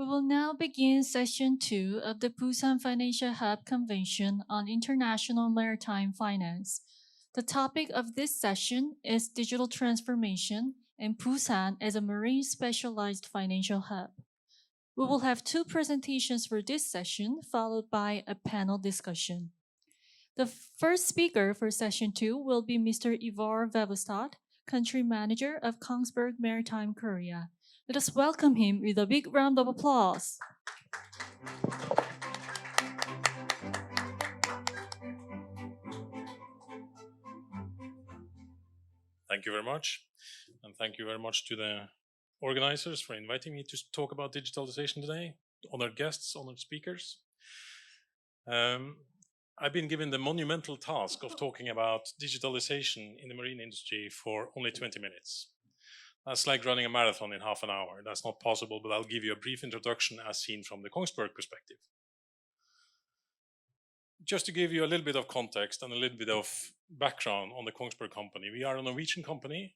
We will now begin session 2 of the Busan Financial Hub Convention on International Maritime Finance. The topic of this session is digital transformation and Busan as a marine specialized financial hub. We will have 2 presentations for this session, followed by a panel discussion. The first speaker for session 2 will be Mr. Ivar Vevestad, Country Manager of Kongsberg Maritime Korea. Let us welcome him with a big round of applause. Thank you very much. And thank you very much to the organizers for inviting me to talk about digitalization today, honored guests, honored speakers. I've been given the monumental task of talking about digitalization in the marine industry for only 20 minutes. That's like running a marathon in half an hour. That's not possible, but I'll give you a brief introduction as seen from the Kongsberg perspective. Just to give you a little bit of context and a little bit of background on the Kongsberg company, we are a Norwegian company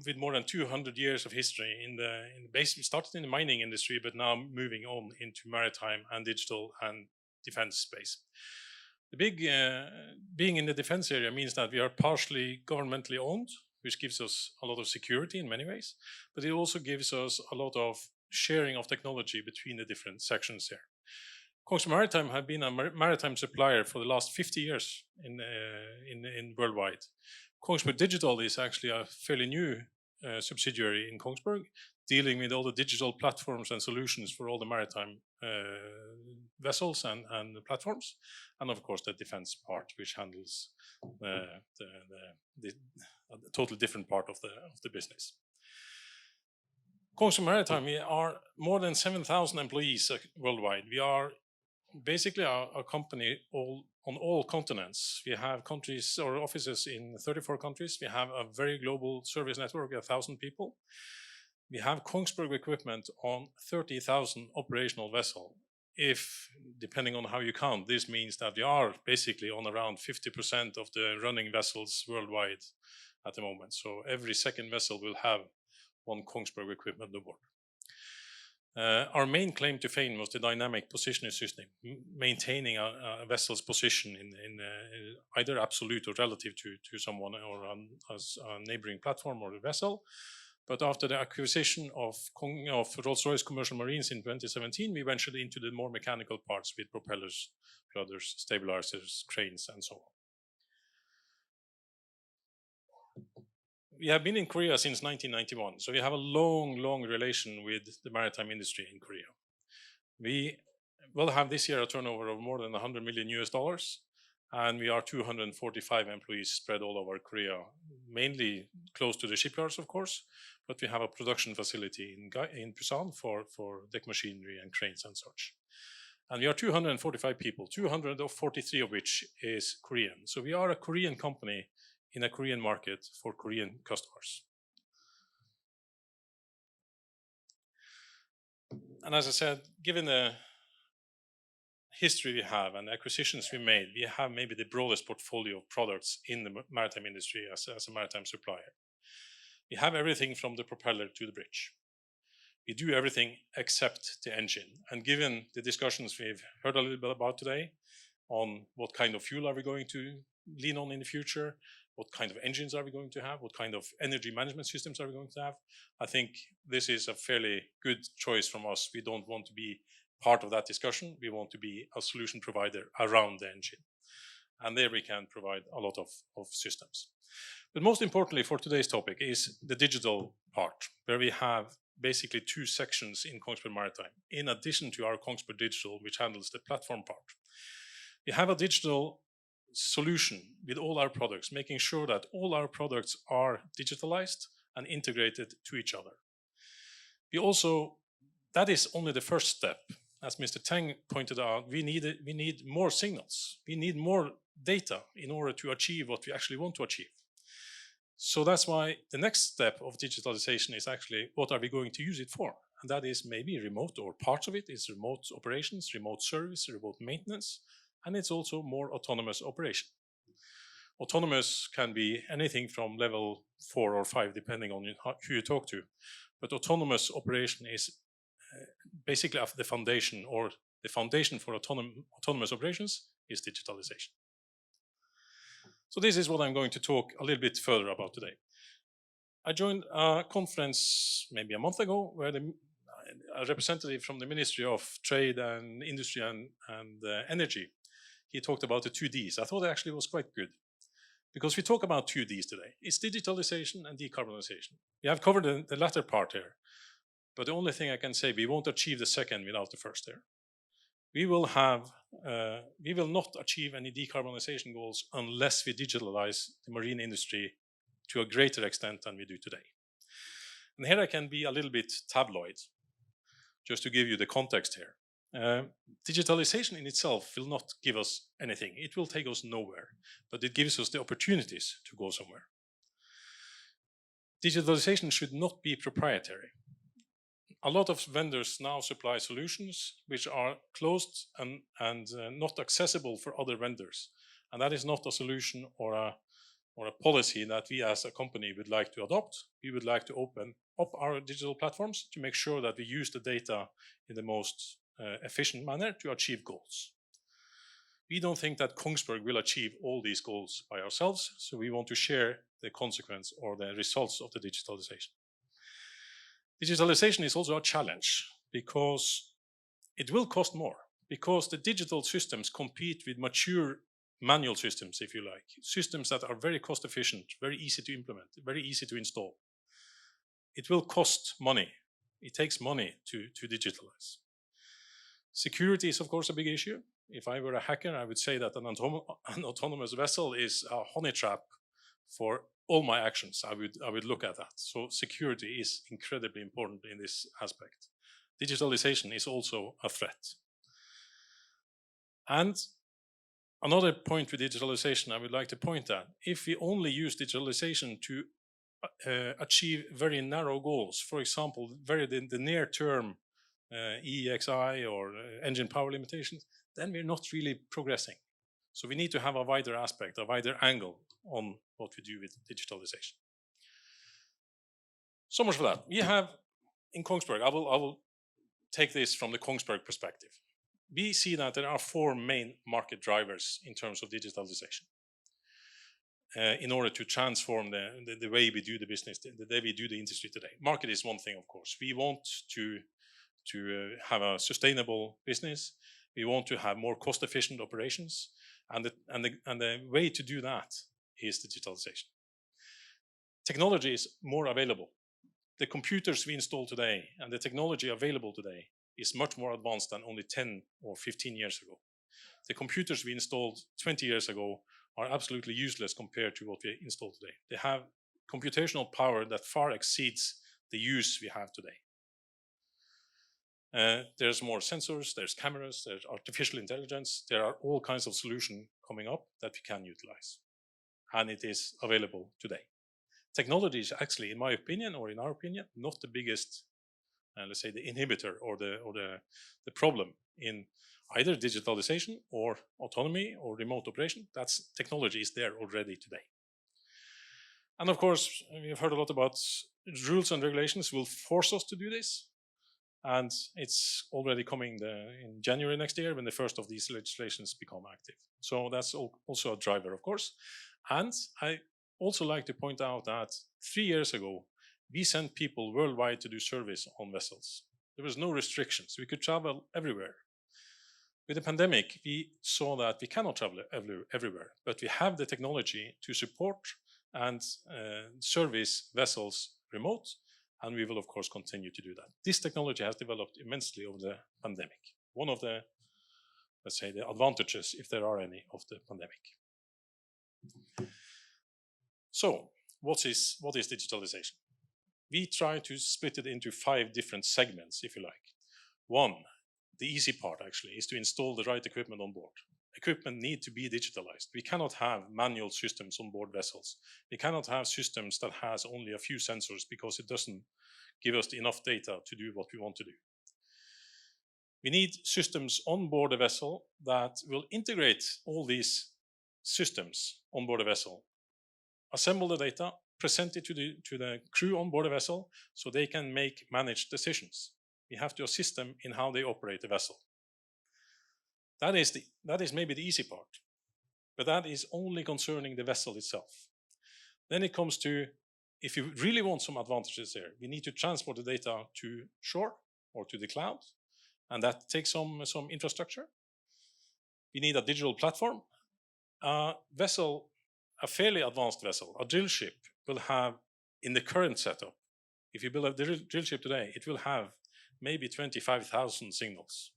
with more than 200 years of history in the base. We started in the mining industry, but now moving on into maritime and digital and defense space. The big being in the defense area means that we are partially governmentally owned, which gives us a lot of security in many ways, but it also gives us a lot of sharing of technology between the different sections there. Kongsberg Maritime have been a maritime supplier for the last 50 years in worldwide. Kongsberg Digital is actually a fairly new subsidiary in Kongsberg, dealing with all the digital platforms and solutions for all the maritime vessels and platforms, and of course the defense part, which handles the totally different part of the business. Kongsberg Maritime, we are more than 7,000 employees worldwide. We are basically a company on all continents. We have countries or offices in 34 countries. We have a very global service network, 1,000 people. We have Kongsberg equipment on 30,000 operational vessels. If, depending on how you count, this means that we are basically on around 50% of the running vessels worldwide at the moment. So every second vessel will have one Kongsberg equipment aboard. Our main claim to fame was the dynamic positioning system, maintaining a vessel's position in either absolute or relative to someone or as a neighboring platform or a vessel. But after the acquisition of Rolls-Royce Commercial Marines in 2017, we ventured into the more mechanical parts with propellers, rudders, stabilizers, cranes, and so on. We have been in Korea since 1991, so we have a long relation with the maritime industry in Korea. We will have this year a turnover of more than $100 million, and we are 245 employees spread all over Korea, mainly close to the shipyards, of course, but we have a production facility in Busan for deck machinery and cranes and such. And we are 245 people, 243 of which is Korean. So we are a Korean company in a Korean market for Korean customers. And as I said, given the history we have and the acquisitions we made, we have maybe the broadest portfolio of products in the maritime industry as a maritime supplier. We have everything from the propeller to the bridge. We do everything except the engine. And given the discussions we've heard a little bit about today on what kind of fuel are we going to lean on in the future, what kind of engines are we going to have, what kind of energy management systems are we going to have, I think this is a fairly good choice from us. We don't want to be part of that discussion. We want to be a solution provider around the engine. And there we can provide a lot of systems. But most importantly for today's topic is the digital part, where we have basically two sections in Kongsberg Maritime, in addition to our Kongsberg Digital, which handles the platform part. We have a digital solution with all our products, making sure that all our products are digitalized and integrated to each other. That is only the first step. As Mr. Tang pointed out, we need more signals. We need more data in order to achieve what we actually want to achieve. So that's why the next step of digitalization is actually what are we going to use it for? And that is maybe remote, or parts of it is remote operations, remote service, remote maintenance, and it's also more autonomous operation. Autonomous can be anything from level 4 or 5, depending on who you talk to. But autonomous operation is basically the foundation, or the foundation for autonomous operations is digitalization. So this is what I'm going to talk a little bit further about today. I joined a conference maybe a month ago where a representative from the Ministry of Trade and Industry and Energy, he talked about the 2Ds. I thought it actually was quite good, because we talk about 2Ds today. It's digitalization and decarbonization. We have covered the latter part here, but the only thing I can say, we won't achieve the second without the first here. We will not achieve any decarbonization goals unless we digitalize the marine industry to a greater extent than we do today. And here I can be a little bit tabloid, just to give you the context here. Digitalization in itself will not give us anything. It will take us nowhere, but it gives us the opportunities to go somewhere. Digitalization should not be proprietary. A lot of vendors now supply solutions which are closed and not accessible for other vendors. And that is not a solution or a policy that we as a company would like to adopt. We would like to open up our digital platforms to make sure that we use the data in the most efficient manner to achieve goals. We don't think that Kongsberg will achieve all these goals by ourselves, so we want to share the consequence or the results of the digitalization. Digitalization is also a challenge because it will cost more, because the digital systems compete with mature manual systems, if you like, systems that are very cost efficient, very easy to implement, very easy to install. It will cost money. It takes money to digitalize. Security is, of course, a big issue. If I were a hacker, I would say that an autonomous vessel is a honey trap for all my actions. I would look at that. So security is incredibly important in this aspect. Digitalization is also a threat. And another point with digitalization I would like to point at, if we only use digitalization to achieve very narrow goals, for example, the near-term EEXI or engine power limitations, then we're not really progressing. So we need to have a wider aspect, a wider angle on what we do with digitalization. So much for that. We have in Kongsberg, I will take this from the Kongsberg perspective. We see that there are 4 main market drivers in terms of digitalization in order to transform the way we do the business, the way we do the industry today. Market is one thing, of course. We want to have a sustainable business. We want to have more cost-efficient operations, and the way to do that is digitalization. Technology is more available. The computers we install today and the technology available today is much more advanced than only 10 or 15 years ago. The computers we installed 20 years ago are absolutely useless compared to what we install today. They have computational power that far exceeds the use we have today. There's more sensors, there's cameras, there's artificial intelligence. There are all kinds of solutions coming up that we can utilize. And it is available today. Technology is actually, in my opinion, or in our opinion, not the biggest, let's say, the inhibitor or the problem in either digitalization or autonomy or remote operation. That's technology is there already today. And of course, we've heard a lot about rules and regulations will force us to do this. And it's already coming in January next year when the first of these legislations become active. So that's also a driver, of course. And I also like to point out that 3 years ago, we sent people worldwide to do service on vessels. There was no restrictions. We could travel everywhere. With the pandemic, we saw that we cannot travel everywhere, but we have the technology to support and service vessels remote, and we will, of course, continue to do that. This technology has developed immensely over the pandemic. One of the, let's say, the advantages, if there are any, of the pandemic. So, what is digitalization? We try to split it into 5 different segments, if you like. 1, the easy part actually, is to install the right equipment on board. Equipment need to be digitalized. We cannot have manual systems on board vessels. We cannot have systems that has only a few sensors because it doesn't give us enough data to do what we want to do. We need systems on board a vessel that will integrate all these systems on board a vessel, assemble the data, present it to the crew on board a vessel so they can make managed decisions. We have to assist them in how they operate the vessel. That is maybe the easy part, but that is only concerning the vessel itself. Then it comes to, if you really want some advantages there, we need to transport the data to shore or to the cloud, and that takes some infrastructure. We need a digital platform. A vessel, a fairly advanced vessel, a drill ship, will have, in the current setup, if you build a drill ship today, it will have maybe 25,000 signals.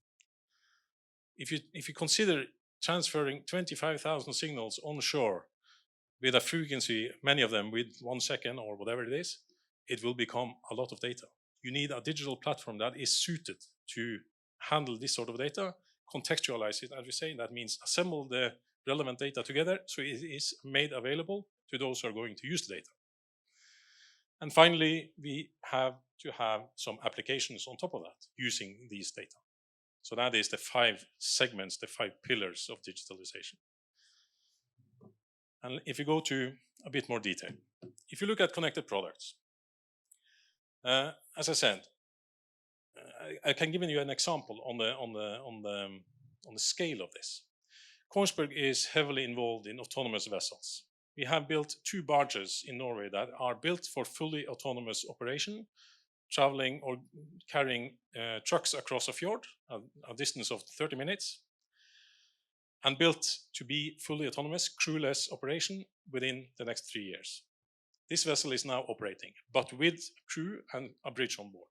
If you consider transferring 25,000 signals onshore with a frequency, many of them with 1 second or whatever it is, it will become a lot of data. You need a digital platform that is suited to handle this sort of data, contextualize it, as we say. That means assemble the relevant data together so it is made available to those who are going to use the data. And finally, we have to have some applications on top of that using these data. So that is the 5 segments, the 5 pillars of digitalization. And if you go to a bit more detail, if you look at connected products, as I said, I can give you an example on the scale of this. Kongsberg is heavily involved in autonomous vessels. We have built 2 barges in Norway that are built for fully autonomous operation, traveling or carrying trucks across a fjord, a distance of 30 minutes, and built to be fully autonomous, crewless operation within the next 3 years. This vessel is now operating, but with crew and a bridge on board.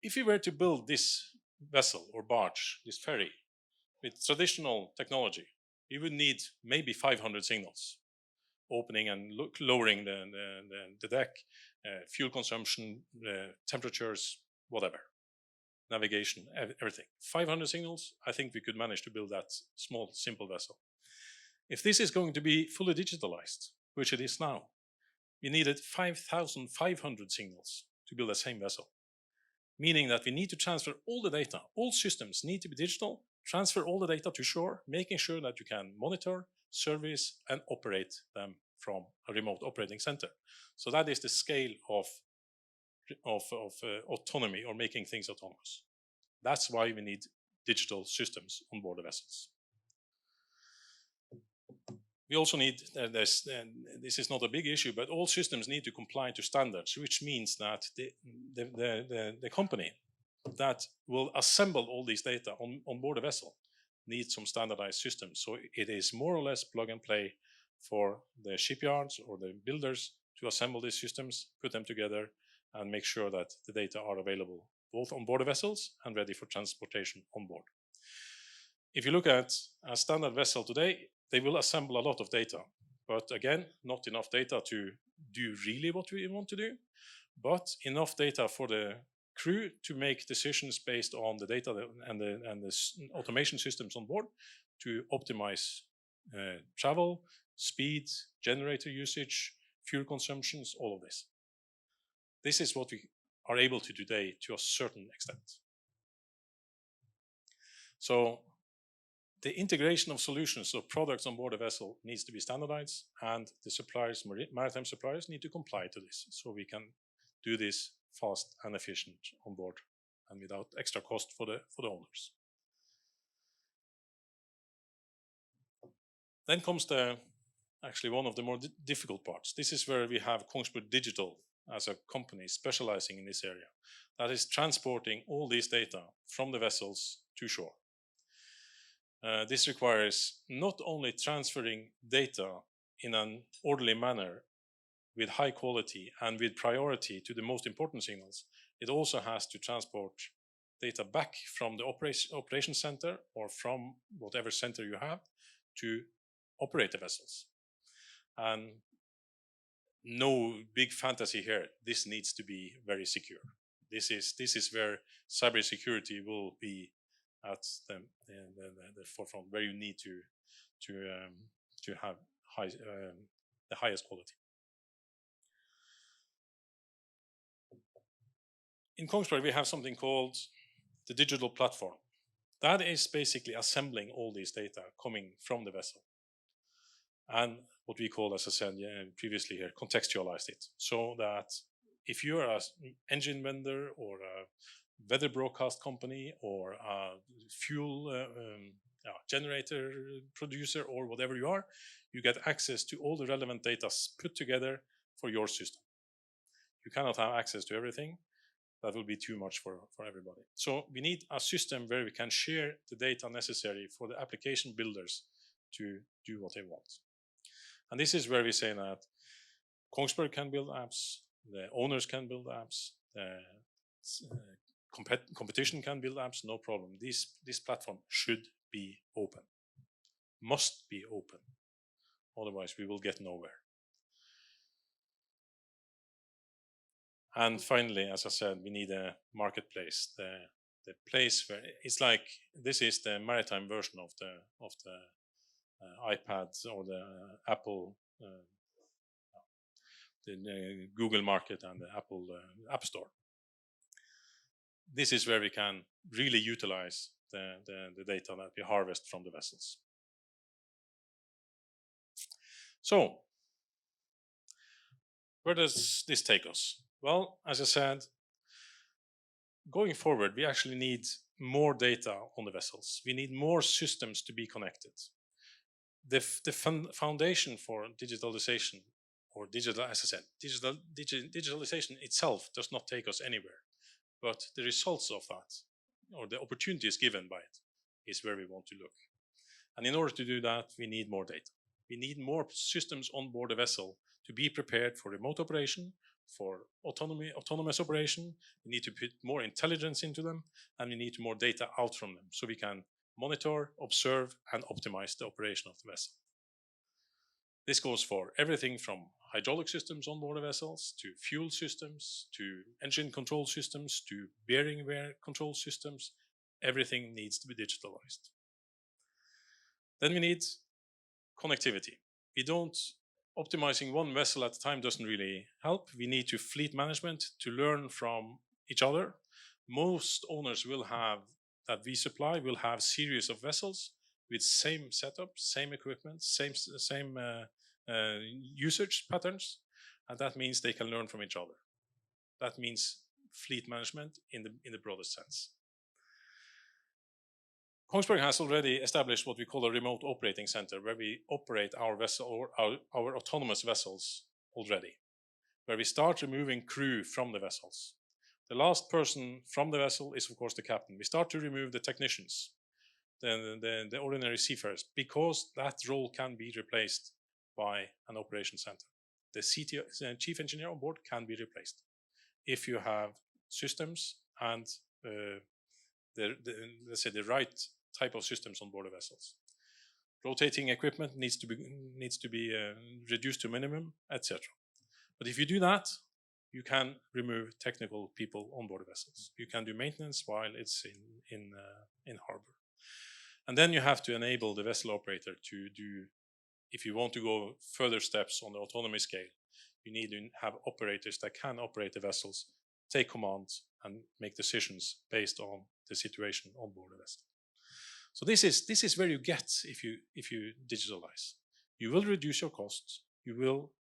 If you were to build this vessel or barge, this ferry, with traditional technology, you would need maybe 500 signals, opening and lowering the deck, fuel consumption, temperatures, whatever, navigation, everything. 500 signals, I think we could manage to build that small, simple vessel. If this is going to be fully digitalized, which it is now, we needed 5,500 signals to build the same vessel, meaning that we need to transfer all the data. All systems need to be digital, transfer all the data to shore, making sure that you can monitor, service, and operate them from a remote operating center. So that is the scale of autonomy, or making things autonomous. That's why we need digital systems on board the vessels. We also need, this is not a big issue, but all systems need to comply to standards, which means that the company that will assemble all these data on board a vessel needs some standardized systems. So it is more or less plug and play for the shipyards or the builders to assemble these systems, put them together, and make sure that the data are available both on board the vessels and ready for transportation on board. If you look at a standard vessel today, they will assemble a lot of data, but again, not enough data to do really what we want to do, but enough data for the crew to make decisions based on the data and the automation systems on board to optimize travel, speed, generator usage, fuel consumptions, all of this. This is what we are able to do today to a certain extent. So the integration of solutions or products on board a vessel needs to be standardized, and the suppliers, maritime suppliers, need to comply to this, so we can do this fast and efficient on board and without extra cost for the owners. Then comes actually one of the more difficult parts. This is where we have Kongsberg Digital as a company specializing in this area, that is transporting all these data from the vessels to shore. This requires not only transferring data in an orderly manner with high quality and with priority to the most important signals, it also has to transport data back from the operation center or from whatever center you have to operate the vessels. And no big fantasy here. This needs to be very secure. This is where cybersecurity will be at the forefront, where you need to have the highest quality. In Kongsberg, we have something called the digital platform. That is basically assembling all these data coming from the vessel, and what we call, as I said previously here, contextualize it, so that if you are an engine vendor or weather broadcast company or a fuel generator producer or whatever you are, you get access to all the relevant data put together for your system. You cannot have access to everything. That will be too much for everybody. So we need a system where we can share the data necessary for the application builders to do what they want. And this is where we say that Kongsberg can build apps, the owners can build apps, the competition can build apps, no problem. This platform should be open, must be open. Otherwise, we will get nowhere. And finally, as I said, we need a marketplace, the place where it's like this is the maritime version of the iPad or the Apple, the Google Market and the Apple App Store. This is where we can really utilize the data that we harvest from the vessels. So, where does this take us? Well, as I said, going forward, we actually need more data on the vessels. We need more systems to be connected. The foundation for digitalization, or digital, as I said, digitalization itself does not take us anywhere. But the results of that, or the opportunities given by it, is where we want to look. And in order to do that, we need more data. We need more systems on board the vessel to be prepared for remote operation, for autonomous operation. We need to put more intelligence into them, and we need more data out from them so we can monitor, observe, and optimize the operation of the vessel. This goes for everything from hydraulic systems on board the vessels, to fuel systems, to engine control systems, to bearing wear control systems. Everything needs to be digitalized. Then we need connectivity. Optimizing one vessel at a time doesn't really help. We need to fleet management to learn from each other. Most owners will have, that we supply, will have series of vessels with same setup, same equipment, same usage patterns, and that means they can learn from each other. That means fleet management in the broadest sense. Kongsberg has already established what we call a remote operating center, where we operate our vessel or our autonomous vessels already, where we start removing crew from the vessels. The last person from the vessel is, of course, the captain. We start to remove the technicians, the ordinary seafarers, because that role can be replaced by an operation center. The CTO, the chief engineer on board, can be replaced if you have systems and let's say the right type of systems on board the vessels. Rotating equipment needs to be reduced to minimum, etc. But if you do that, you can remove technical people on board the vessels. You can do maintenance while it's in harbor. And then you have to enable the vessel operator to do, if you want to go further steps on the autonomy scale, you need to have operators that can operate the vessels, take command, and make decisions based on the situation on board the vessel. So this is where you get if you digitalize. You will reduce your costs. You will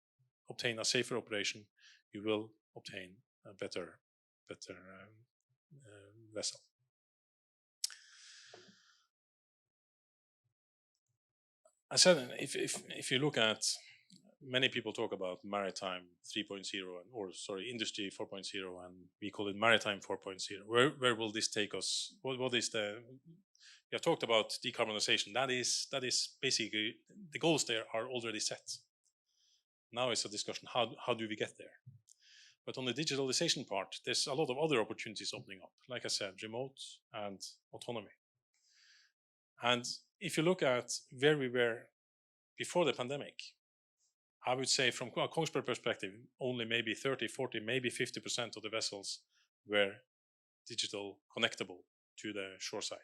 obtain a safer operation. You will obtain a better vessel. I said, if you look at, many people talk about maritime 3.0 or industry 4.0, and we call it maritime 4.0. Where will this take us? What is the? We have talked about decarbonization. That is basically the goals there are already set. Now it's a discussion, how do we get there? But on the digitalization part, there's a lot of other opportunities opening up. Like I said, remote and autonomy. And if you look at where we were before the pandemic, I would say from a Kongsberg perspective, only maybe 30, 40, maybe 50% of the vessels were digital connectable to the shore side.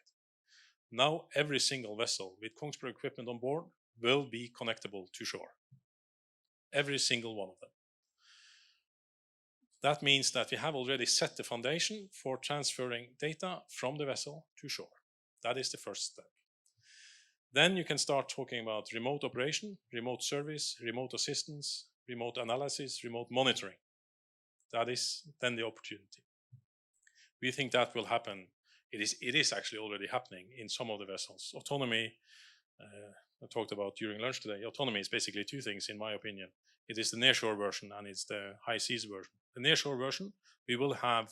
Now every single vessel with Kongsberg equipment on board will be connectable to shore. Every single one of them. That means that we have already set the foundation for transferring data from the vessel to shore. That is the first step. Then you can start talking about remote operation, remote service, remote assistance, remote analysis, remote monitoring. That is then the opportunity. We think that will happen. It is actually already happening in some of the vessels. Autonomy, I talked about during lunch today. Autonomy is basically two things, in my opinion. It is the nearshore version and it's the high seas version. The nearshore version, we will have,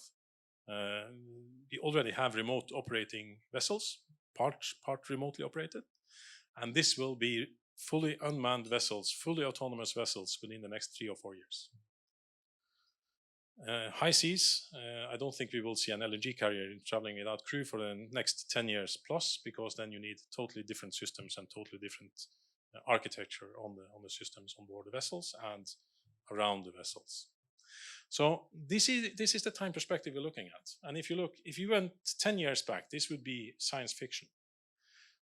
we already have remote operating vessels, part remotely operated, and this will be fully unmanned vessels, fully autonomous vessels within the next 3 or 4 years. High seas, I don't think we will see an LNG carrier traveling without crew for the next 10 years plus, because then you need totally different systems and totally different architecture on the systems on board the vessels and around the vessels. So this is the time perspective we're looking at. And if you went 10 years back, this would be science fiction.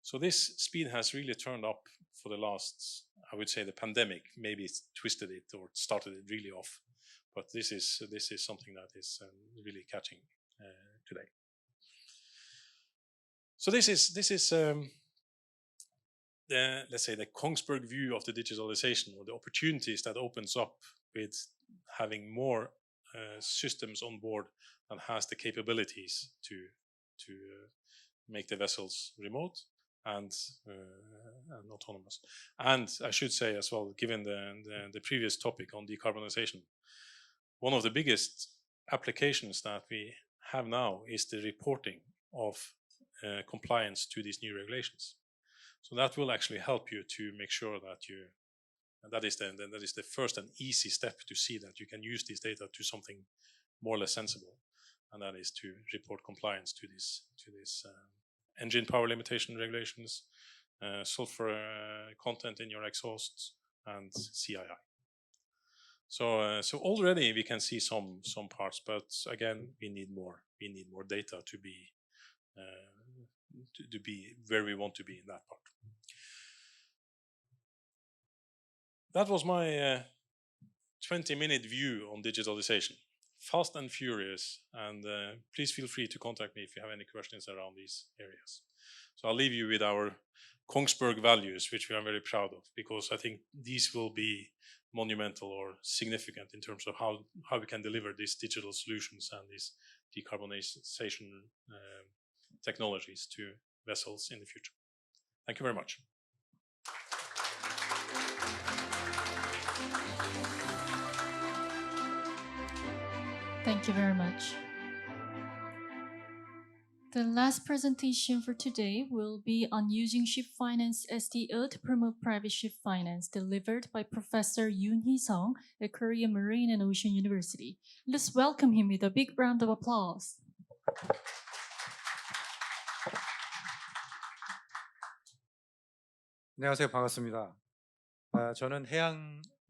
So this speed has really turned up for the last, I would say the pandemic maybe it's twisted it or started it really off. But this is something that is really catching today. So this is the, let's say, the Kongsberg view of the digitalization, or the opportunities that opens up with having more systems on board that has the capabilities to make the vessels remote and autonomous. And I should say as well, given the previous topic on decarbonization, one of the biggest applications that we have now is the reporting of compliance to these new regulations. So that will actually help you to make sure that that is the first and easy step to see that you can use this data to something more or less sensible, and that is to report compliance to this engine power limitation regulations, sulfur content in your exhausts, and CII. So already we can see some parts, but again we need more. We need more data to be where we want to be in that part. That was my 20-minute view on digitalization. Fast and furious, and please feel free to contact me if you have any questions around these areas. So I'll leave you with our Kongsberg values, which we are very proud of, because I think these will be monumental or significant in terms of how we can deliver these digital solutions and these decarbonization technologies to vessels in the future. Thank you very much. Thank you very much. The last presentation for today will be on using ship finance STO to promote private ship finance, delivered by Professor Yoon Hee-sung at Korea Marine and Ocean University. Let's welcome him with a big round of applause. 안녕하세요. 반갑습니다. 저는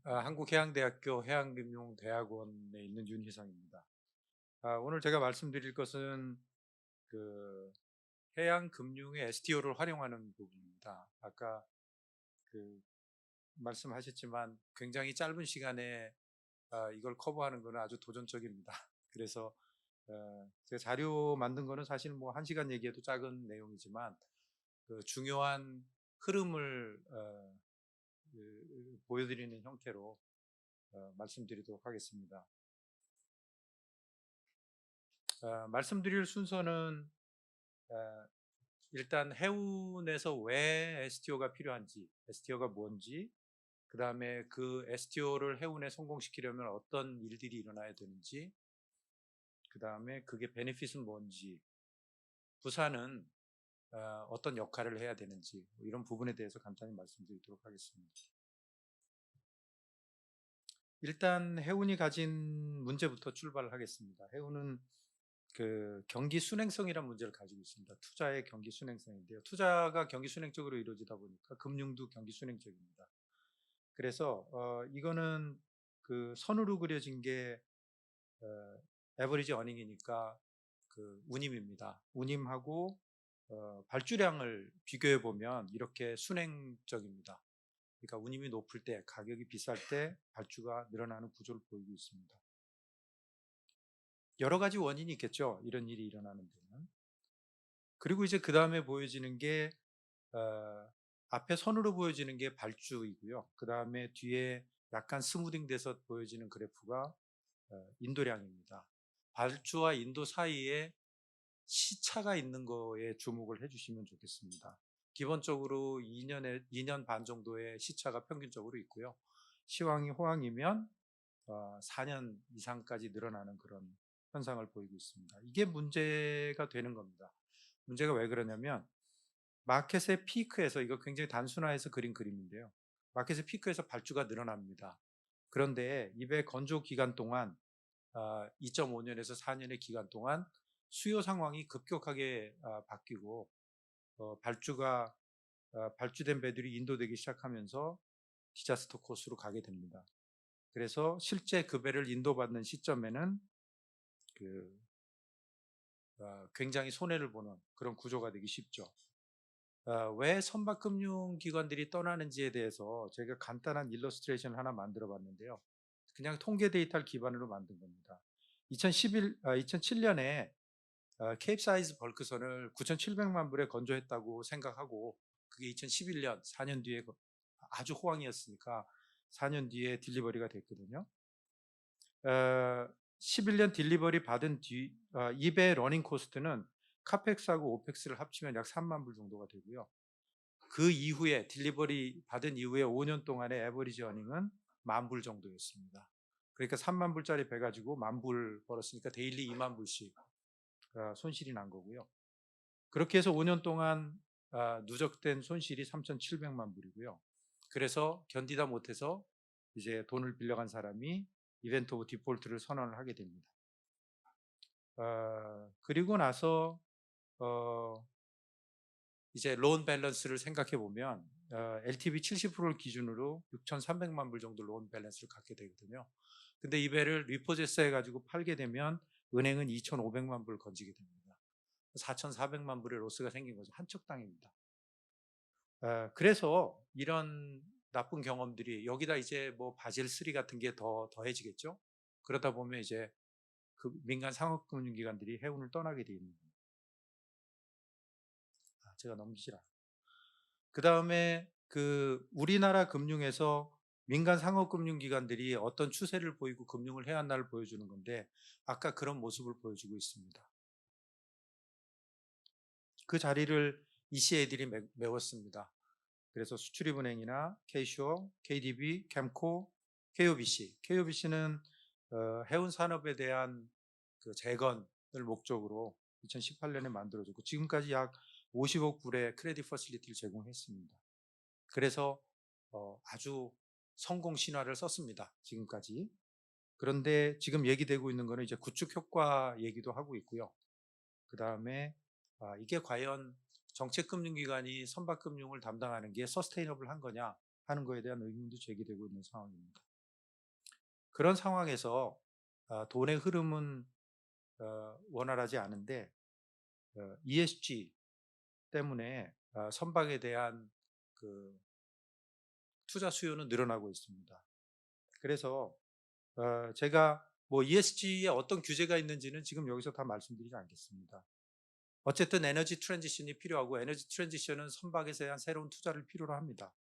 한국해양대학교 해양금융대학원에 있는 윤희상입니다. 오늘 제가 말씀드릴 것은 그 해양금융의 STO를 활용하는 부분입니다. 아까 말씀하셨지만 굉장히 짧은 시간에 이걸 커버하는 것은 아주 도전적입니다. 그래서 제가 자료 만든 거는 사실 뭐 1시간 얘기해도 작은 내용이지만 그 중요한 흐름을 보여드리는 형태로 말씀드리도록 하겠습니다. 말씀드릴 순서는 일단 해운에서 왜 STO가 필요한지, STO가 뭔지, 그 다음에 그 STO를 해운에 성공시키려면 어떤 일들이 일어나야 되는지, 그 다음에 그게 베네핏은 뭔지, 부사는 어떤 역할을 해야 되는지, 이런 부분에 대해서 간단히 말씀드리도록 하겠습니다. 일단 해운이 가진 문제부터 출발을 하겠습니다. 해운은 그 경기 순행성이라는 문제를 가지고 있습니다. 투자의 경기 순행성인데요. 투자가 경기 순행적으로 이루어지다 보니까 금융도 경기 순행적입니다. 그래서 이거는 그 선으로 그려진 게 에버리지 어닝이니까 그 운임입니다. 운임하고 발주량을 비교해 보면 이렇게 순행적입니다. 그러니까 운임이 높을 때, 가격이 비쌀 때 발주가 늘어나는 구조를 보이고 있습니다. 여러 가지 원인이 있겠죠. 이런 일이 일어나는 데는. 그리고 이제 그 다음에 보여지는 게 앞에 선으로 보여지는 게 발주이고요. 그 다음에 뒤에 약간 스무딩 돼서 보여지는 그래프가 인도량입니다. 발주와 인도 사이에 시차가 있는 거에 주목을 해주시면 좋겠습니다. 기본적으로 2년 반 정도의 시차가 평균적으로 있고요. 시황이 호황이면 4년 이상까지 늘어나는 그런 현상을 보이고 있습니다. 이게 문제가 되는 겁니다. 문제가 왜 그러냐면 마켓의 피크에서, 이거 굉장히 단순화해서 그린 그림인데요. 마켓의 피크에서 발주가 늘어납니다. 그런데 이배 건조 기간 동안 2.5년에서 4년의 기간 동안 수요 상황이 급격하게 바뀌고 발주된 배들이 인도되기 시작하면서 디자스터 코스로 가게 됩니다. 그래서 실제 그 배를 인도받는 시점에는 굉장히 손해를 보는 그런 구조가 되기 쉽죠. 왜 선박금융기관들이 떠나는지에 대해서 제가 간단한 일러스트레이션을 하나 만들어 봤는데요. 그냥 통계 데이터를 기반으로 만든 겁니다. 2007년에 케이프사이즈 벌크선을 9,700만 불에 건조했다고 생각하고, 그게 2011년 4년 뒤에 아주 호황이었으니까 4년 뒤에 딜리버리가 됐거든요. 11년 딜리버리 받은 뒤 이 배 러닝 코스트는 카펙스하고 오펙스를 합치면 약 3만 불 정도가 되고요. 그 이후에 딜리버리 받은 이후에 5년 동안의 에버리지 어닝은 1만 불 정도였습니다. 그러니까 3만 불짜리 배 가지고 1만 불 벌었으니까 데일리 2만 불씩 손실이 난 거고요. 그렇게 해서 5년 동안 누적된 손실이 3,700만 불이고요. 그래서 견디다 못해서 이제 돈을 빌려간 사람이 이벤트 오브 디폴트를 선언을 하게 됩니다. 그리고 나서 이제 론 밸런스를 생각해 보면 LTV 70%를 기준으로 6,300만 불 정도 론 밸런스를 갖게 되거든요. 근데 이 배를 리포제스 해가지고 팔게 되면 은행은 2,500만 불 건지게 됩니다. 4,400만 불의 로스가 생긴 거죠. 한 척당입니다. 그래서 이런 나쁜 경험들이 여기다 이제 뭐 바젤 3 같은 게 더해지겠죠. 그러다 보면 이제 그 민간 상업금융기관들이 해운을 떠나게 되어 있는 겁니다. 제가 넘기질 않아요. 그 다음에 우리나라 금융에서 민간 상업금융기관들이 어떤 추세를 보이고 금융을 해야 한다를 보여주는 건데, 아까 그런 모습을 보여주고 있습니다. 그 자리를 ECA들이 메웠습니다. 그래서 수출입은행이나 K슈어, KDB, 캠코, KOBC. KOBC는 해운 산업에 대한 그 재건을 목적으로 2018년에 만들어졌고 지금까지 약 50억 불의 크레딧 퍼실리티를 제공했습니다. 그래서 아주 성공 신화를 썼습니다. 지금까지. 그런데 지금 얘기되고 있는 거는 이제 구축 효과 얘기도 하고 있고요. 그 다음에 이게 과연 정책금융기관이 선박금융을 담당하는 게 서스테이너블한 거냐 하는 거에 대한 의문도 제기되고 있는 상황입니다. 그런 상황에서 돈의 흐름은 원활하지 않은데 ESG 때문에 선박에 대한 그 투자 수요는 늘어나고 있습니다. 그래서 제가 뭐 ESG에 어떤 규제가 있는지는 지금 여기서 다 말씀드리지 않겠습니다. 어쨌든 에너지 트랜지션이 필요하고 에너지 트랜지션은 선박에서 대한 새로운 투자를 필요로 합니다.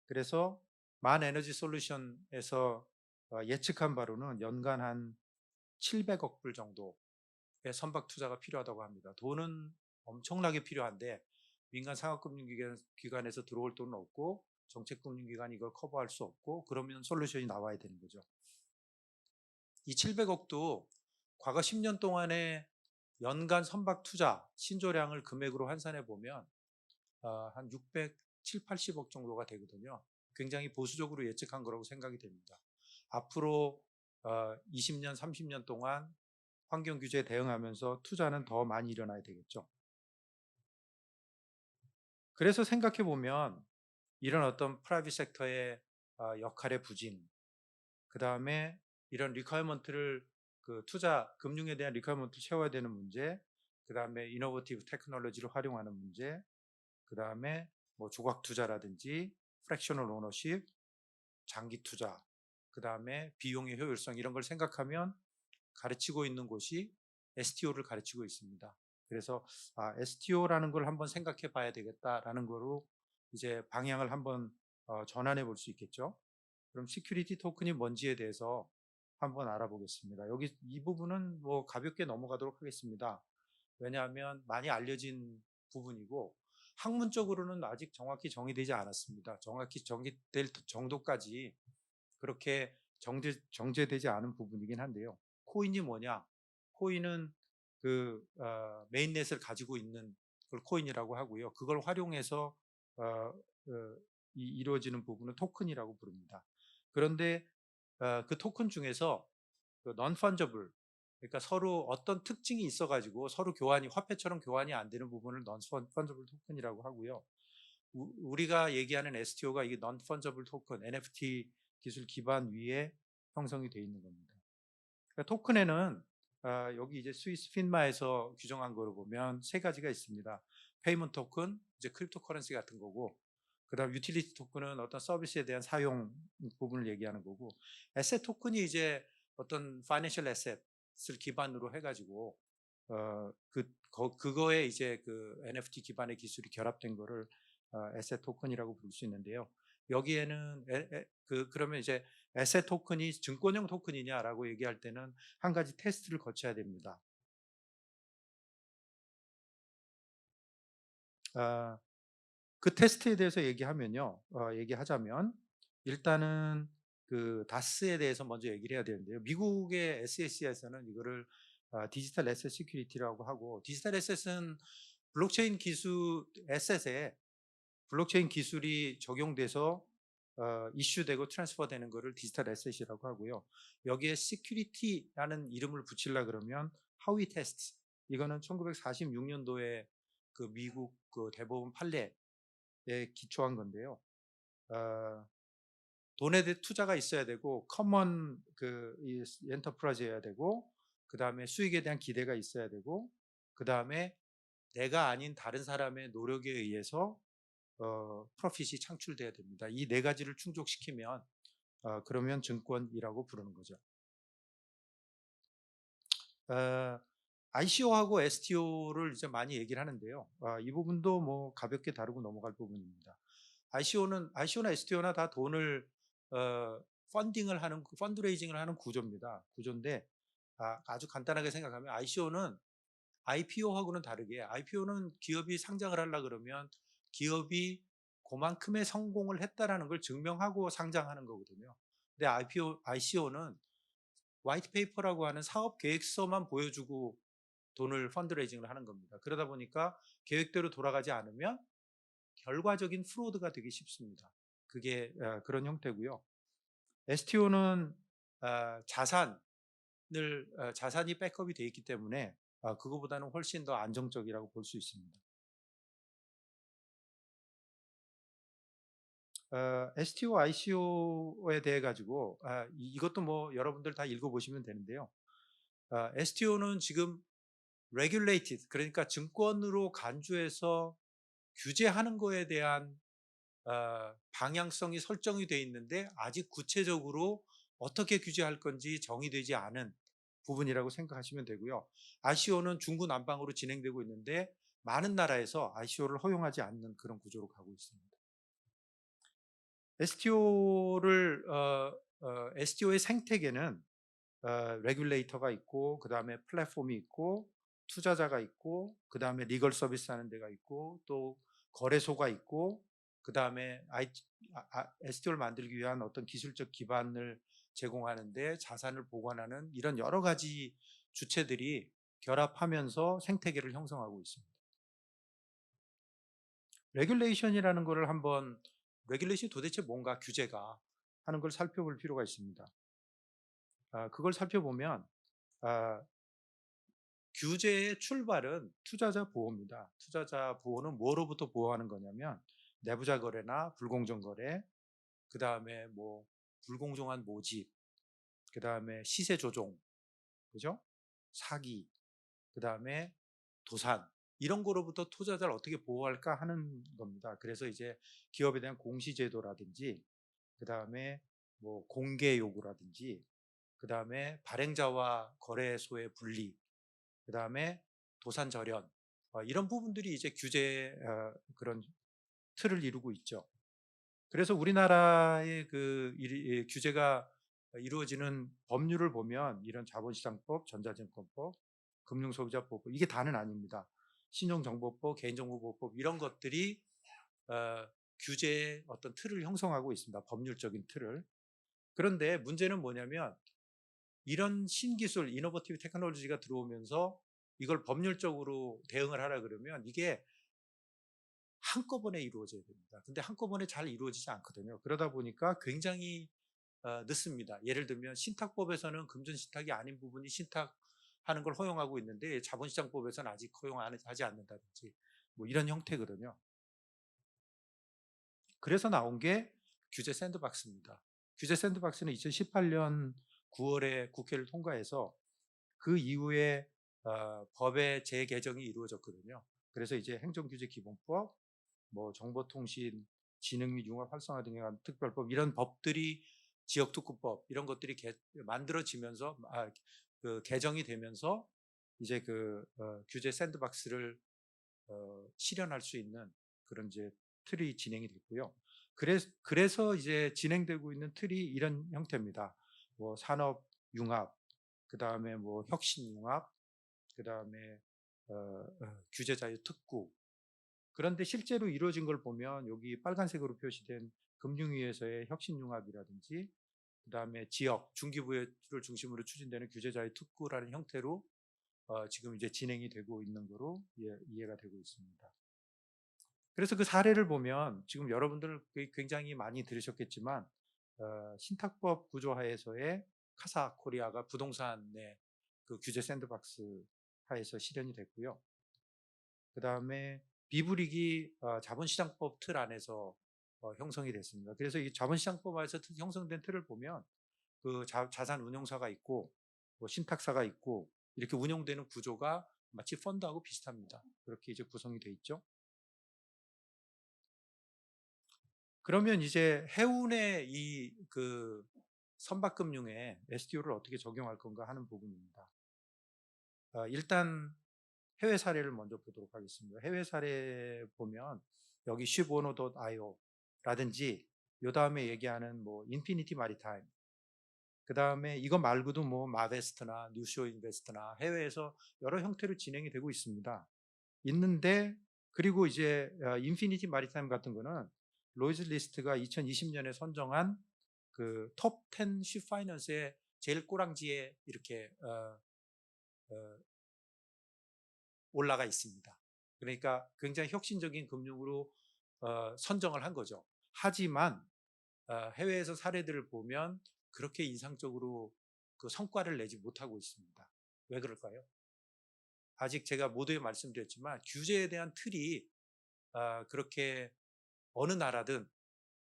그래서 만 에너지 솔루션에서 예측한 바로는 연간 한 700억 불 정도의 선박 투자가 필요하다고 합니다. 돈은 엄청나게 필요한데 민간 상업금융기관에서 들어올 돈은 없고 정책금융기관이 이걸 커버할 수 없고, 그러면 솔루션이 나와야 되는 거죠. 이 700억도 과거 10년 동안의 연간 선박 투자 신조량을 금액으로 환산해 보면 한 670, 80억 정도가 되거든요. 굉장히 보수적으로 예측한 거라고 생각이 됩니다. 앞으로 20년, 30년 동안 환경 규제에 대응하면서 투자는 더 많이 일어나야 되겠죠. 그래서 생각해 보면 이런 어떤 프라이빗 섹터의 역할의 부진, 그 다음에 이런 리퀘어먼트를 투자 금융에 대한 리퀘어먼트를 채워야 되는 문제, 그 다음에 이노베이티브 테크놀로지를 활용하는 문제, 그 다음에 뭐 조각 투자라든지 프랙셔널 오너십, 장기 투자, 그 다음에 비용의 효율성, 이런 걸 생각하면 가르치고 있는 곳이 STO를 가르치고 있습니다. 그래서 STO라는 걸 한번 생각해 봐야 되겠다라는 거로 이제 방향을 한번 전환해 볼 수 있겠죠. 그럼 시큐리티 토큰이 뭔지에 대해서 한번 알아보겠습니다. 여기 이 부분은 뭐 가볍게 넘어가도록 하겠습니다. 왜냐하면 많이 알려진 부분이고 학문적으로는 아직 정확히 정의되지 않았습니다. 정확히 정의될 정도까지 그렇게 정제되지 않은 부분이긴 한데요. 코인이 뭐냐? 코인은 메인넷을 가지고 있는 걸 코인이라고 하고요. 그걸 활용해서 어, 이루어지는 부분은 토큰이라고 부릅니다. 그런데 그 토큰 중에서 non-fungible, 그러니까 서로 어떤 특징이 있어가지고 서로 화폐처럼 교환이 안 되는 부분을 non-fungible 토큰이라고 하고요. 우리가 얘기하는 STO가 이게 non-fungible 토큰, NFT 기술 기반 위에 형성이 되어 있는 겁니다. 그러니까 토큰에는 여기 이제 스위스 핀마에서 규정한 거로 보면 세 가지가 있습니다. 페이먼트 토큰, 이제 크립토 커런시 같은 거고, 그다음 유틸리티 토큰은 어떤 서비스에 대한 사용 부분을 얘기하는 거고, 에셋 토큰이 이제 어떤 파이낸셜 에셋을 기반으로 해가지고 그거에 이제 그 NFT 기반의 기술이 결합된 거를 에셋 토큰이라고 부를 수 있는데요. 여기에는 그러면 이제 에셋 토큰이 증권형 토큰이냐라고 얘기할 때는 한 가지 테스트를 거쳐야 됩니다. 그 테스트에 대해서 얘기하자면 일단은 그 다스에 대해서 먼저 얘기를 해야 되는데요. 미국의 SEC에서는 이거를 디지털 에셋 시큐리티라고 하고, 디지털 에셋은 블록체인 기술 에셋에 블록체인 기술이 적용돼서 이슈되고 트랜스퍼되는 것을 디지털 에셋이라고 하고요. 여기에 시큐리티라는 이름을 붙이려 그러면 하위 테스트, 이거는 1946년도에 그 미국 그 대법원 판례에 기초한 건데요. 돈에 대해 투자가 있어야 되고, 커먼 엔터프라이즈여야 되고, 그 다음에 수익에 대한 기대가 있어야 되고, 그 다음에 내가 아닌 다른 사람의 노력에 의해서 프로핏이 창출돼야 됩니다. 이 네 가지를 충족시키면 그러면 증권이라고 부르는 거죠. ICO하고 STO를 이제 많이 얘기를 하는데요. 이 부분도 뭐 가볍게 다루고 넘어갈 부분입니다. ICO나 STO나 다 돈을 펀드레이징을 하는 구조인데 아주 간단하게 생각하면 ICO는 IPO하고는 다르게, IPO는 기업이 상장을 하려 그러면 기업이 그만큼의 성공을 했다라는 걸 증명하고 상장하는 거거든요. 근데 ICO는 화이트 페이퍼라고 하는 사업 계획서만 보여주고 돈을 펀드레이징을 하는 겁니다. 그러다 보니까 계획대로 돌아가지 않으면 결과적인 프로드가 되기 쉽습니다. 그게 그런 형태고요. STO는 자산이 백업이 되어 있기 때문에 그거보다는 훨씬 더 안정적이라고 볼 수 있습니다. STO, ICO에 대해 가지고 이것도 뭐 여러분들 다 읽어보시면 되는데요. STO는 지금 regulated, 그러니까 증권으로 간주해서 규제하는 거에 대한 방향성이 설정이 되어 있는데 아직 구체적으로 어떻게 규제할 건지 정의되지 않은 부분이라고 생각하시면 되고요. ICO는 중구난방으로 진행되고 있는데 많은 나라에서 ICO를 허용하지 않는 그런 구조로 가고 있습니다. STO의 생태계는 레귤레이터가 있고, 그 다음에 플랫폼이 있고, 투자자가 있고, 그 다음에 리걸 서비스 하는 데가 있고, 또 거래소가 있고, 그 다음에 STO를 만들기 위한 어떤 기술적 기반을 제공하는데 자산을 보관하는 이런 여러 가지 주체들이 결합하면서 생태계를 형성하고 있습니다. 레귤레이션이라는 것을 한번, 레귤레이션이 도대체 뭔가, 규제가 하는 걸 살펴볼 필요가 있습니다. 그걸 살펴보면 규제의 출발은 투자자 보호입니다. 투자자 보호는 뭐로부터 보호하는 거냐면 내부자 거래나 불공정 거래, 그 다음에 뭐 불공정한 모집, 그 다음에 시세 조종, 그죠? 사기, 그 다음에 도산, 이런 거로부터 투자자를 어떻게 보호할까 하는 겁니다. 그래서 이제 기업에 대한 공시제도라든지, 그 다음에 뭐 공개 요구라든지, 그 다음에 발행자와 거래소의 분리, 그 다음에 도산 절연, 이런 부분들이 이제 규제의 그런 틀을 이루고 있죠. 그래서 우리나라의 규제가 이루어지는 법률을 보면 이런 자본시장법, 전자증권법, 금융소비자보호법 이게 다는 아닙니다. 신용정보법, 개인정보보호법 이런 것들이 규제의 어떤 틀을 형성하고 있습니다. 법률적인 틀을. 그런데 문제는 뭐냐면 이런 신기술, 이노버티브 테크놀로지가 들어오면서 이걸 법률적으로 대응을 하라 그러면 이게 한꺼번에 이루어져야 됩니다. 근데 한꺼번에 잘 이루어지지 않거든요. 그러다 보니까 굉장히 늦습니다. 예를 들면 신탁법에서는 금전신탁이 아닌 부분이 신탁하는 걸 허용하고 있는데 자본시장법에서는 아직 허용하지 않는다든지 뭐 이런 형태거든요. 그래서 나온 게 규제 샌드박스입니다. 규제 샌드박스는 2018년 9월에 국회를 통과해서 그 이후에 법의 재개정이 이루어졌거든요. 그래서 이제 행정규제기본법, 뭐 정보통신 진흥 및 융합 활성화 등에 관한 특별법 이런 법들이 지역특구법 이런 것들이 만들어지면서 그 개정이 되면서 이제 규제 샌드박스를 실현할 수 있는 그런 이제 틀이 진행이 됐고요. 그래서 이제 진행되고 있는 틀이 이런 형태입니다. 뭐 산업 융합, 그 다음에 뭐 혁신 융합, 그 다음에 규제 자유 특구. 그런데 실제로 이루어진 걸 보면 여기 빨간색으로 표시된 금융위에서의 혁신 융합이라든지, 그 다음에 지역 중기부를 중심으로 추진되는 규제 자유 특구라는 형태로 지금 이제 진행이 되고 있는 거로 이해가 되고 있습니다. 그래서 그 사례를 보면 지금 여러분들 굉장히 많이 들으셨겠지만 신탁법 구조하에서의 카사 코리아가 부동산의 그 규제 샌드박스 하에서 실현이 됐고요. 그 다음에 비불이익이 자본시장법 틀 안에서 형성이 됐습니다. 그래서 이 자본시장법 안에서 형성된 틀을 보면 그 자산 운용사가 있고 뭐 신탁사가 있고 이렇게 운용되는 구조가 마치 펀드하고 비슷합니다. 그렇게 이제 구성이 돼 있죠. 그러면 이제 해운의 이 선박금융에 STO를 어떻게 적용할 건가 하는 부분입니다. 일단 해외 사례를 먼저 보도록 하겠습니다. 해외 사례 보면 여기 shipono.io라든지 요 다음에 얘기하는 뭐 인피니티 마리타임, 그 다음에 이거 말고도 뭐 마베스트나 뉴쇼 인베스트나 해외에서 여러 형태로 진행이 되고 있는데 그리고 이제 인피니티 마리타임 같은 거는 로이즈 리스트가 2020년에 선정한 그 톱 10 쉽파이낸스의 제일 꼬랑지에 이렇게 올라가 있습니다. 그러니까 굉장히 혁신적인 금융으로 선정을 한 거죠. 하지만 해외에서 사례들을 보면 그렇게 인상적으로 그 성과를 내지 못하고 있습니다. 왜 그럴까요? 아직 제가 모두에 말씀드렸지만 규제에 대한 틀이 그렇게 어느 나라든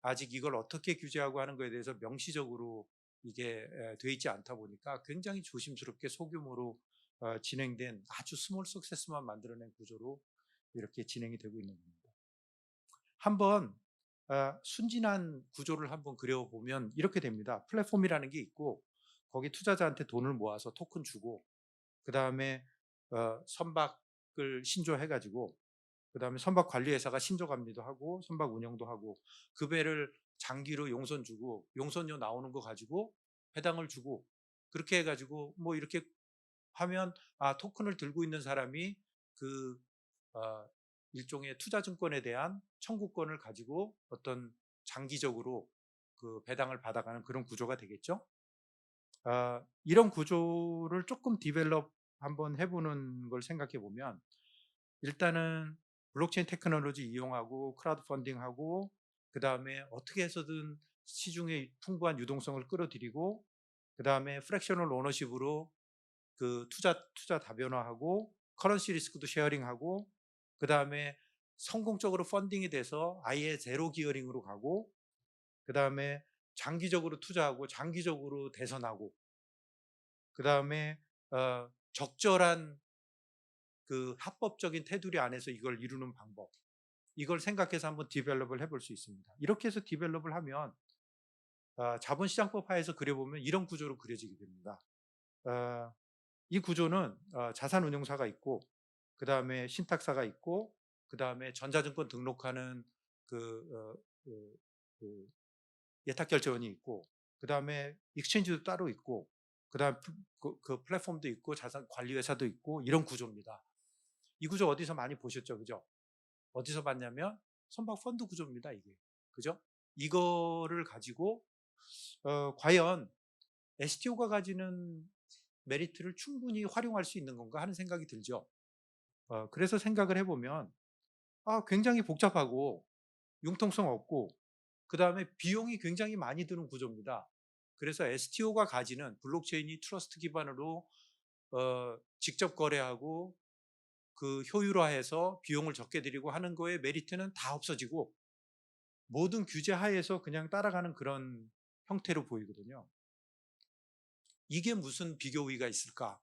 아직 이걸 어떻게 규제하고 하는 것에 대해서 명시적으로 이게 되어 있지 않다 보니까 굉장히 조심스럽게 소규모로 진행된 아주 스몰 석세스만 만들어낸 구조로 이렇게 진행이 되고 있는 겁니다. 한번 순진한 구조를 한번 그려보면 이렇게 됩니다. 플랫폼이라는 게 있고 거기 투자자한테 돈을 모아서 토큰 주고 그 다음에 선박을 신조해가지고 그 다음에 선박 관리회사가 신조관리도 하고 선박 운영도 하고 그 배를 장기로 용선 주고 용선료 나오는 거 가지고 배당을 주고 그렇게 해가지고 뭐 이렇게 하면 토큰을 들고 있는 사람이 그 일종의 투자증권에 대한 청구권을 가지고 어떤 장기적으로 그 배당을 받아가는 그런 구조가 되겠죠. 이런 구조를 조금 디벨롭 한번 해보는 걸 생각해 보면 일단은 블록체인 테크놀로지 이용하고 크라우드 펀딩하고 그 다음에 어떻게 해서든 시중에 풍부한 유동성을 끌어들이고 그 다음에 프랙셔널 오너십으로 그 투자 다변화하고 커런시 리스크도 쉐어링하고 그 다음에 성공적으로 펀딩이 돼서 아예 제로 기어링으로 가고 그 다음에 장기적으로 투자하고 장기적으로 대선하고 그 다음에 적절한 그 합법적인 테두리 안에서 이걸 이루는 방법, 이걸 생각해서 한번 디벨롭을 해볼 수 있습니다. 이렇게 해서 디벨롭을 하면 자본시장법 하에서 그려보면 이런 구조로 그려지게 됩니다. 이 구조는 자산운용사가 있고 그 다음에 신탁사가 있고 그 다음에 전자증권 등록하는 그 예탁결제원이 있고 그 다음에 익스체인지도 따로 있고 그다음 그 플랫폼도 있고 자산 관리 회사도 있고 이런 구조입니다. 이 구조 어디서 많이 보셨죠, 그죠? 어디서 봤냐면 선박 펀드 구조입니다, 이게. 그죠? 이거를 가지고 과연 STO가 가지는 메리트를 충분히 활용할 수 있는 건가 하는 생각이 들죠. 그래서 생각을 해보면 굉장히 복잡하고 융통성 없고 그 다음에 비용이 굉장히 많이 드는 구조입니다. 그래서 STO가 가지는 블록체인이 트러스트 기반으로 직접 거래하고 그 효율화해서 비용을 적게 들이고 하는 거에 메리트는 다 없어지고 모든 규제 하에서 그냥 따라가는 그런 형태로 보이거든요. 이게 무슨 비교 우위가 있을까?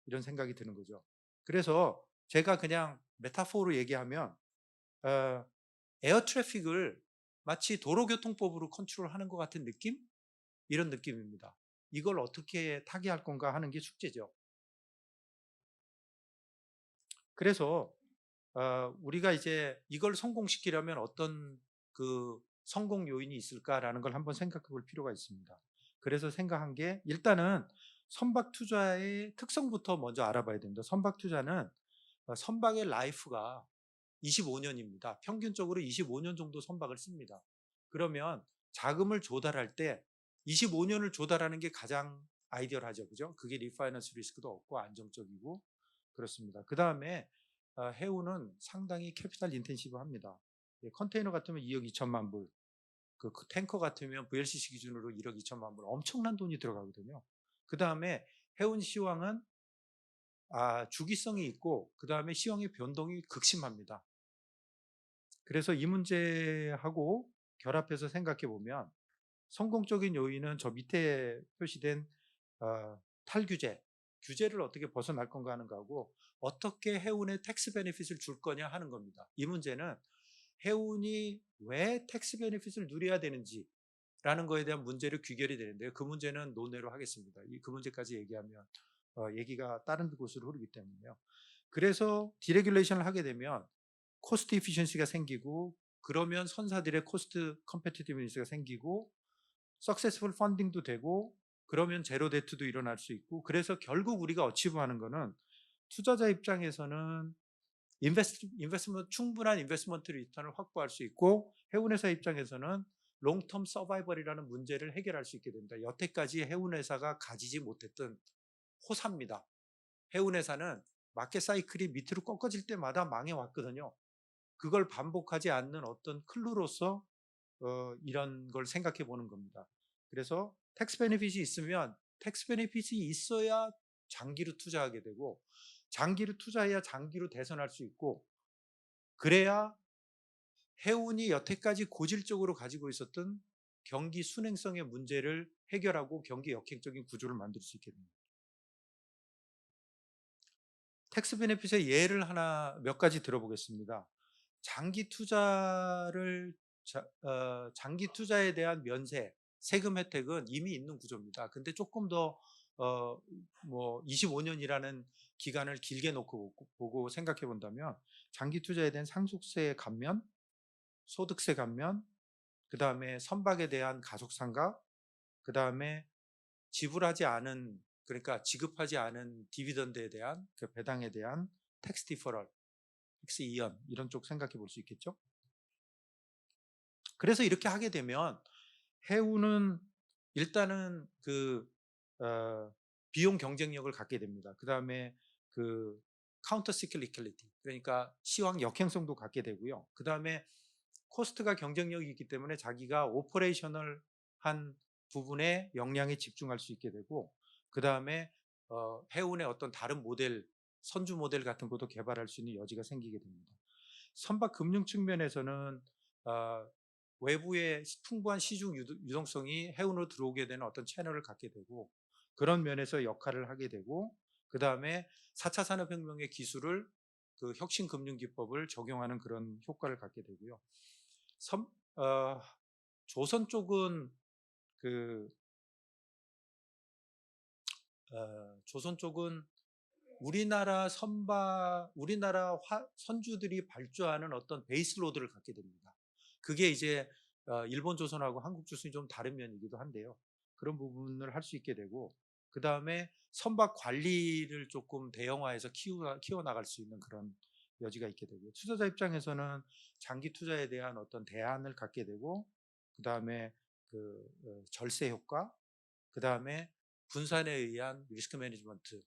이런 생각이 드는 거죠. 그래서 제가 그냥 메타포로 얘기하면 에어 트래픽을 마치 도로교통법으로 컨트롤하는 것 같은 느낌? 이런 느낌입니다. 이걸 어떻게 타개할 건가 하는 게 숙제죠. 그래서 우리가 이제 이걸 성공시키려면 어떤 그 성공 요인이 있을까라는 걸 한번 생각해 볼 필요가 있습니다. 그래서 생각한 게 일단은 선박 투자의 특성부터 먼저 알아봐야 됩니다. 선박 투자는 선박의 라이프가 25년입니다. 평균적으로 25년 정도 선박을 씁니다. 그러면 자금을 조달할 때 25년을 조달하는 게 가장 아이디얼하죠. 그죠? 그게 리파이낸스 리스크도 없고 안정적이고 그렇습니다. 그 다음에 해운은 상당히 캐피탈 인텐시브 합니다. 컨테이너 같으면 2억 2천만 불, 그 탱커 같으면 VLCC 기준으로 1억 2천만 불, 엄청난 돈이 들어가거든요. 그 다음에 해운 시황은 주기성이 있고 그 다음에 시황의 변동이 극심합니다. 그래서 이 문제하고 결합해서 생각해 보면 성공적인 요인은 저 밑에 표시된 탈규제, 규제를 어떻게 벗어날 건가 하는 거하고 어떻게 해운에 텍스 베네핏을 줄 거냐 하는 겁니다. 이 문제는 해운이 왜 텍스 베네핏을 누려야 되는지 라는 거에 대한 문제를 귀결이 되는데요. 그 문제는 논외로 하겠습니다. 그 문제까지 얘기하면 얘기가 다른 곳으로 흐르기 때문에요. 그래서 디레귤레이션을 하게 되면 코스트 이피션시가 생기고 그러면 선사들의 코스트 컴페티티브니스가 생기고 석세스풀 펀딩도 되고 그러면 제로 데트도 일어날 수 있고 그래서 결국 우리가 어치브하는 거는 투자자 입장에서는 인베스트먼트 충분한 인베스트먼트 리턴을 확보할 수 있고 해운회사 입장에서는 롱텀 서바이벌이라는 문제를 해결할 수 있게 됩니다. 여태까지 해운회사가 가지지 못했던 호사입니다. 해운회사는 마켓 사이클이 밑으로 꺾어질 때마다 망해왔거든요. 그걸 반복하지 않는 어떤 클루로서 이런 걸 생각해 보는 겁니다. 그래서 텍스 베네핏이 있으면 텍스 베네핏이 있어야 장기로 투자하게 되고 장기로 투자해야 장기로 대선할 수 있고 그래야 해운이 여태까지 고질적으로 가지고 있었던 경기 순행성의 문제를 해결하고 경기 역행적인 구조를 만들 수 있게 됩니다. 텍스 베네핏의 예를 몇 가지 들어보겠습니다. 장기 투자에 대한 면세, 세금 혜택은 이미 있는 구조입니다. 근데 조금 더 25년이라는 기간을 길게 놓고 보고 생각해 본다면 장기 투자에 대한 상속세 감면, 소득세 감면, 그 다음에 선박에 대한 가속상각, 그 다음에 그러니까 지급하지 않은 디비던드에 대한 그 배당에 대한 텍스 디퍼럴, 텍스 이연 이런 쪽 생각해 볼 수 있겠죠. 그래서 이렇게 하게 되면 해운은 일단은 비용 경쟁력을 갖게 됩니다. 그 다음에 카운터 시클리컬리티 그러니까 시황 역행성도 갖게 되고요. 그 다음에 코스트가 경쟁력이 있기 때문에 자기가 오퍼레이셔널한 부분에 역량에 집중할 수 있게 되고 그 다음에 해운의 어떤 다른 모델, 선주 모델 같은 것도 개발할 수 있는 여지가 생기게 됩니다. 선박 금융 측면에서는 외부의 풍부한 시중 유동성이 해운으로 들어오게 되는 어떤 채널을 갖게 되고 그런 면에서 역할을 하게 되고 그 다음에 4차 산업혁명의 기술을 그 혁신금융기법을 적용하는 그런 효과를 갖게 되고요. 조선 쪽은 우리나라 선주들이 발주하는 어떤 베이스로드를 갖게 됩니다. 그게 이제 일본 조선하고 한국 조선이 좀 다른 면이기도 한데요. 그런 부분을 할 수 있게 되고 그 다음에 선박 관리를 조금 대형화해서 키워나갈 수 있는 그런 여지가 있게 되고요. 투자자 입장에서는 장기 투자에 대한 어떤 대안을 갖게 되고, 그 다음에 절세 효과, 그 다음에 분산에 의한 리스크 매니지먼트,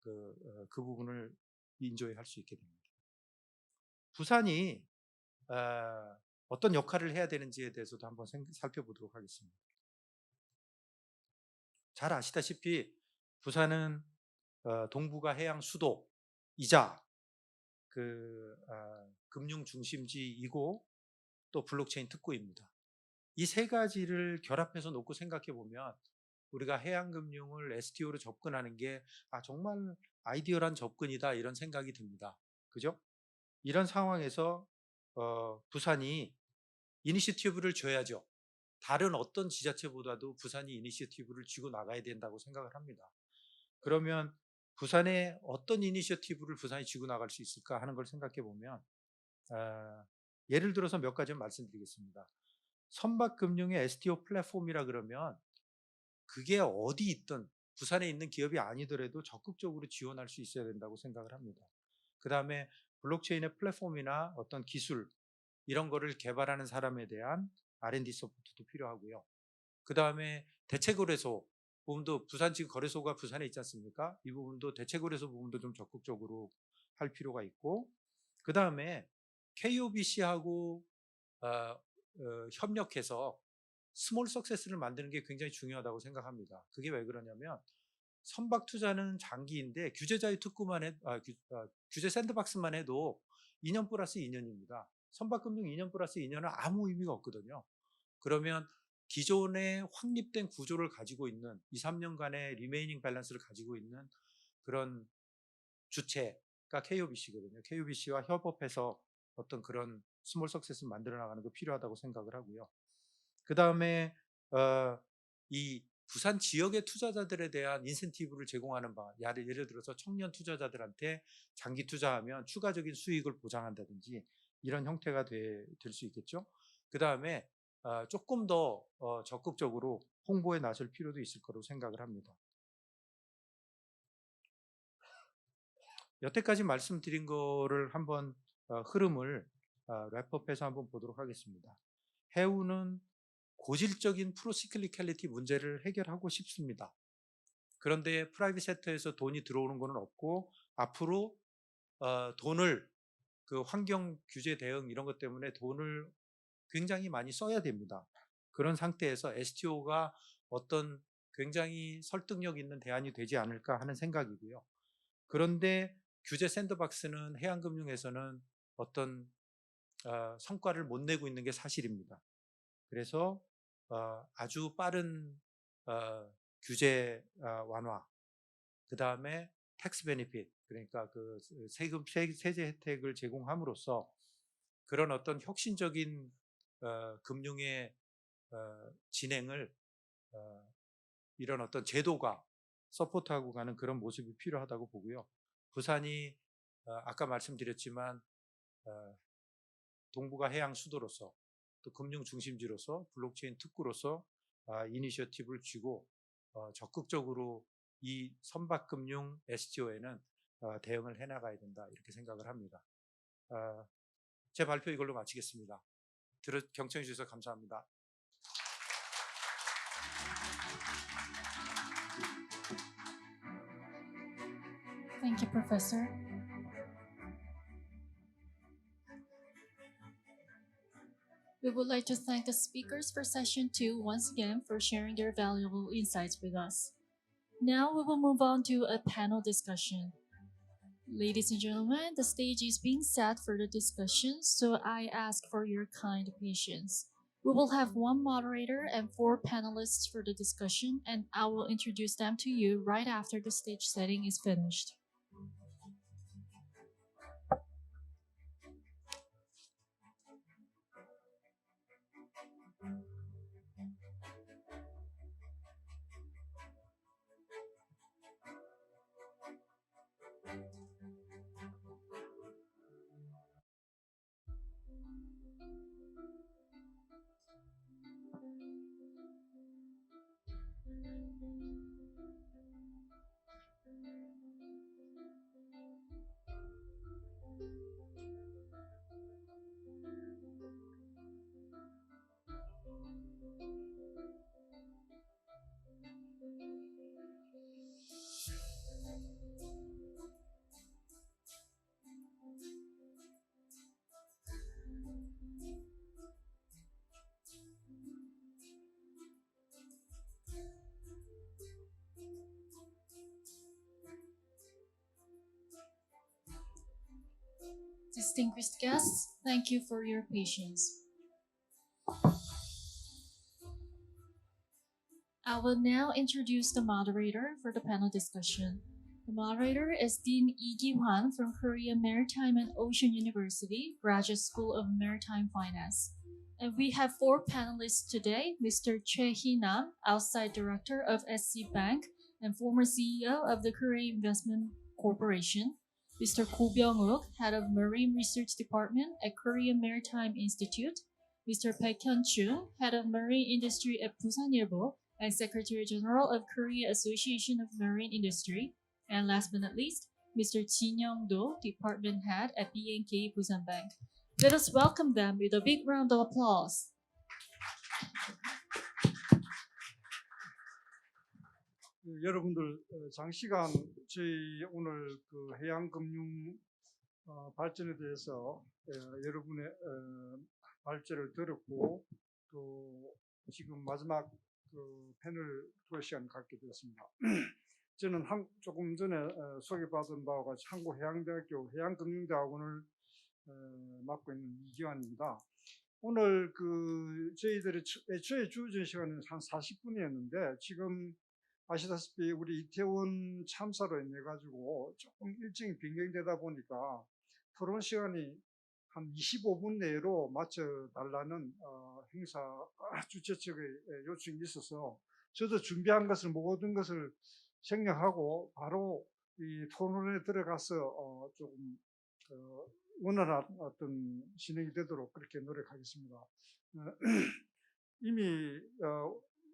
그 부분을 인조할 수 있게 됩니다. 부산이 어떤 역할을 해야 되는지에 대해서도 한번 살펴보도록 하겠습니다. 잘 아시다시피 부산은 동북아 해양 수도이자 금융 중심지이고 또 블록체인 특구입니다. 이 세 가지를 결합해서 놓고 생각해 보면 우리가 해양 금융을 STO로 접근하는 게 정말 아이디어란 접근이다, 이런 생각이 듭니다. 그죠? 이런 상황에서 부산이 이니시티브를 줘야죠. 다른 어떤 지자체보다도 부산이 이니시티브를 쥐고 나가야 된다고 생각을 합니다. 그러면 부산에 어떤 이니시티브를 부산이 쥐고 나갈 수 있을까 하는 걸 생각해 보면 예를 들어서 몇 가지 말씀드리겠습니다. 선박금융의 STO 플랫폼이라 그러면 그게 어디 있든 부산에 있는 기업이 아니더라도 적극적으로 지원할 수 있어야 된다고 생각을 합니다. 그 다음에 블록체인의 플랫폼이나 어떤 기술 이런 거를 개발하는 사람에 대한 R&D 서포트도 필요하고요. 그 다음에 대체거래소 부분도, 부산 지금 거래소가 부산에 있지 않습니까? 이 부분도 대체거래소 부분도 좀 적극적으로 할 필요가 있고, 그 다음에 KOBC하고 협력해서 스몰 석세스를 만드는 게 굉장히 중요하다고 생각합니다. 그게 왜 그러냐면 선박 투자는 장기인데 규제 자유 특구만 규제 샌드박스만 해도 2년 플러스 2년입니다. 선박금융 2년 플러스 2년은 아무 의미가 없거든요. 그러면 기존에 확립된 구조를 가지고 있는 2, 3년간의 리메이닝 밸런스를 가지고 있는 그런 주체가 KOBC거든요. KOBC와 협업해서 어떤 그런 스몰 석세스를 만들어 나가는 거 필요하다고 생각을 하고요. 그 다음에 이 부산 지역의 투자자들에 대한 인센티브를 제공하는 바, 예를 들어서 청년 투자자들한테 장기 투자하면 추가적인 수익을 보장한다든지 이런 형태가 될 수 있겠죠. 그 다음에 조금 더 적극적으로 홍보에 나설 필요도 있을 거로 생각을 합니다. 여태까지 말씀드린 거를 한번 흐름을 랩업해서 한번 보도록 하겠습니다. 해운은 고질적인 프로시클리칼리티 문제를 해결하고 싶습니다. 그런데 프라이빗 섹터에서 돈이 들어오는 것은 없고 앞으로 돈을 환경 규제 대응 이런 것 때문에 돈을 굉장히 많이 써야 됩니다. 그런 상태에서 STO가 어떤 굉장히 설득력 있는 대안이 되지 않을까 하는 생각이고요. 그런데 규제 샌드박스는 해양금융에서는 어떤 성과를 못 내고 있는 게 사실입니다. 그래서 아주 빠른 규제 완화, 그 다음에 텍스 베니핏, 그러니까 세제 혜택을 제공함으로써 그런 어떤 혁신적인 금융의 진행을 이런 어떤 제도가 서포트하고 가는 그런 모습이 필요하다고 보고요. 부산이 아까 말씀드렸지만 동북아 해양 수도로서 또 금융 중심지로서 블록체인 특구로서 이니셔티브를 쥐고 적극적으로 이 선박금융 STO에는 대응을 해나가야 된다, 이렇게 생각을 합니다. 제 발표 이걸로 마치겠습니다. 경청해 주셔서 감사합니다. Thank you, Professor. We would like to thank the speakers for session 2 once again for sharing their valuable insights with us. Now we will move on to a panel discussion. Ladies and gentlemen, the stage is being set for the discussion, so I ask for your kind patience. We will have one moderator and 4 panelists for the discussion, and I will introduce them to you right after the stage setting is finished. Distinguished guests, thank you for your patience. I will now introduce the moderator for the panel discussion. The moderator is Dean Lee Hwan from Korea Maritime and Ocean University, Graduate School of Maritime Finance. And we have 4 panelists today, Mr. Choi Hee-nam, Outside Director of SC Bank and former CEO of the Korea Investment Corporation, Mr. Ko Byung-wook, Head of Marine Research Department at Korea Maritime Institute, Mr. Baek Hyun-chun, Head of Marine Industry at Busan-ilbo, and Secretary General of Korea Association of Marine Industry, and last but not least, Mr. Jin Young-do, Department Head at BNK Busan Bank. Let us welcome them with a big round of applause. 여러분들 장시간 저희 오늘 그 해양금융 발전에 대해서 여러분의 발제를 들었고 또 지금 마지막 그 패널 투어 시간을 갖게 되었습니다. 저는 조금 전에 소개받은 바와 같이 한국해양대학교 해양금융대학원을 맡고 있는 이기환입니다. 오늘 그 저희들이 애초에 주어진 시간은 한 40분이었는데 지금 아시다시피 우리 이태원 참사로 인해 가지고 조금 일정이 변경되다 보니까 토론 시간이 한 25분 내로 맞춰 달라는 행사 주최 측의 요청이 있어서 저도 준비한 것을 모든 것을 생략하고 바로 이 토론에 들어가서 조금 원활한 어떤 진행이 되도록 그렇게 노력하겠습니다. 이미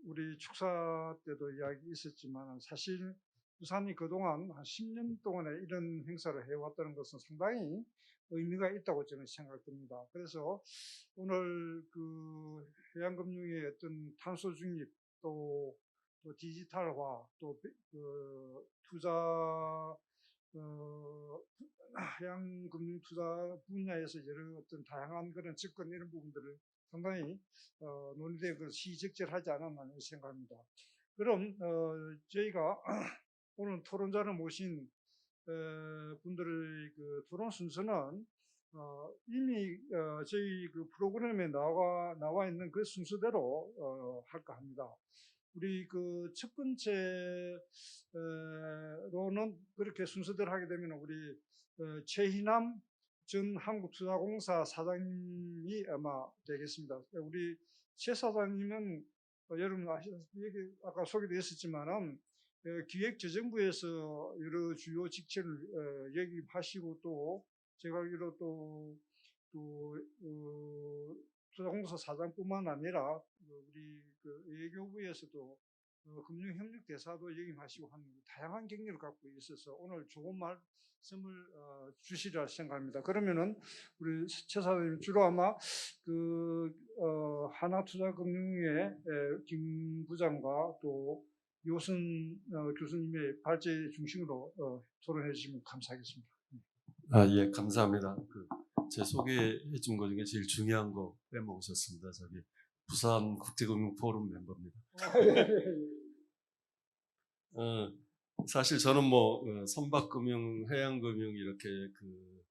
우리 축사 때도 이야기 있었지만 사실 부산이 그동안 한 10년 동안에 이런 행사를 해왔다는 것은 상당히 의미가 있다고 저는 생각됩니다. 그래서 오늘 그 해양금융의 어떤 탄소 중립 또 디지털화 또 그 투자 해양금융 투자 분야에서 여러 어떤 다양한 그런 접근 이런 부분들을 상당히 논의되고 시적절하지 않았나 생각합니다. 그럼 저희가 오늘 토론자를 모신 분들의 그 토론 순서는 이미 저희 그 프로그램에 나와 있는 그 순서대로 할까 합니다. 우리 그 첫 번째로는 그렇게 순서대로 하게 되면 우리 최희남 전 한국투자공사 사장님이 아마 되겠습니다. 우리 최 사장님은 여러분 아시다시피 여기 아까 소개되었었지만은 기획재정부에서 여러 주요 직책을 역임하시고 또 제가 알기로 또 투자공사 사장뿐만 아니라 우리 그 외교부에서도 금융협력대사도 역임하시고 하는 다양한 경력을 갖고 있어서 오늘 좋은 말씀을 주시리라 생각합니다. 그러면은 우리 최 사장님 주로 아마 그 하나투자금융의 김 부장과 또 요순 교수님의 발제 중심으로 토론해 주시면 감사하겠습니다. 예, 감사합니다. 제 소개해 준 것 중에 제일 중요한 거 빼먹으셨습니다. 저기 부산 국제금융 포럼 멤버입니다. 사실 저는 뭐 선박금융, 해양금융 이렇게 그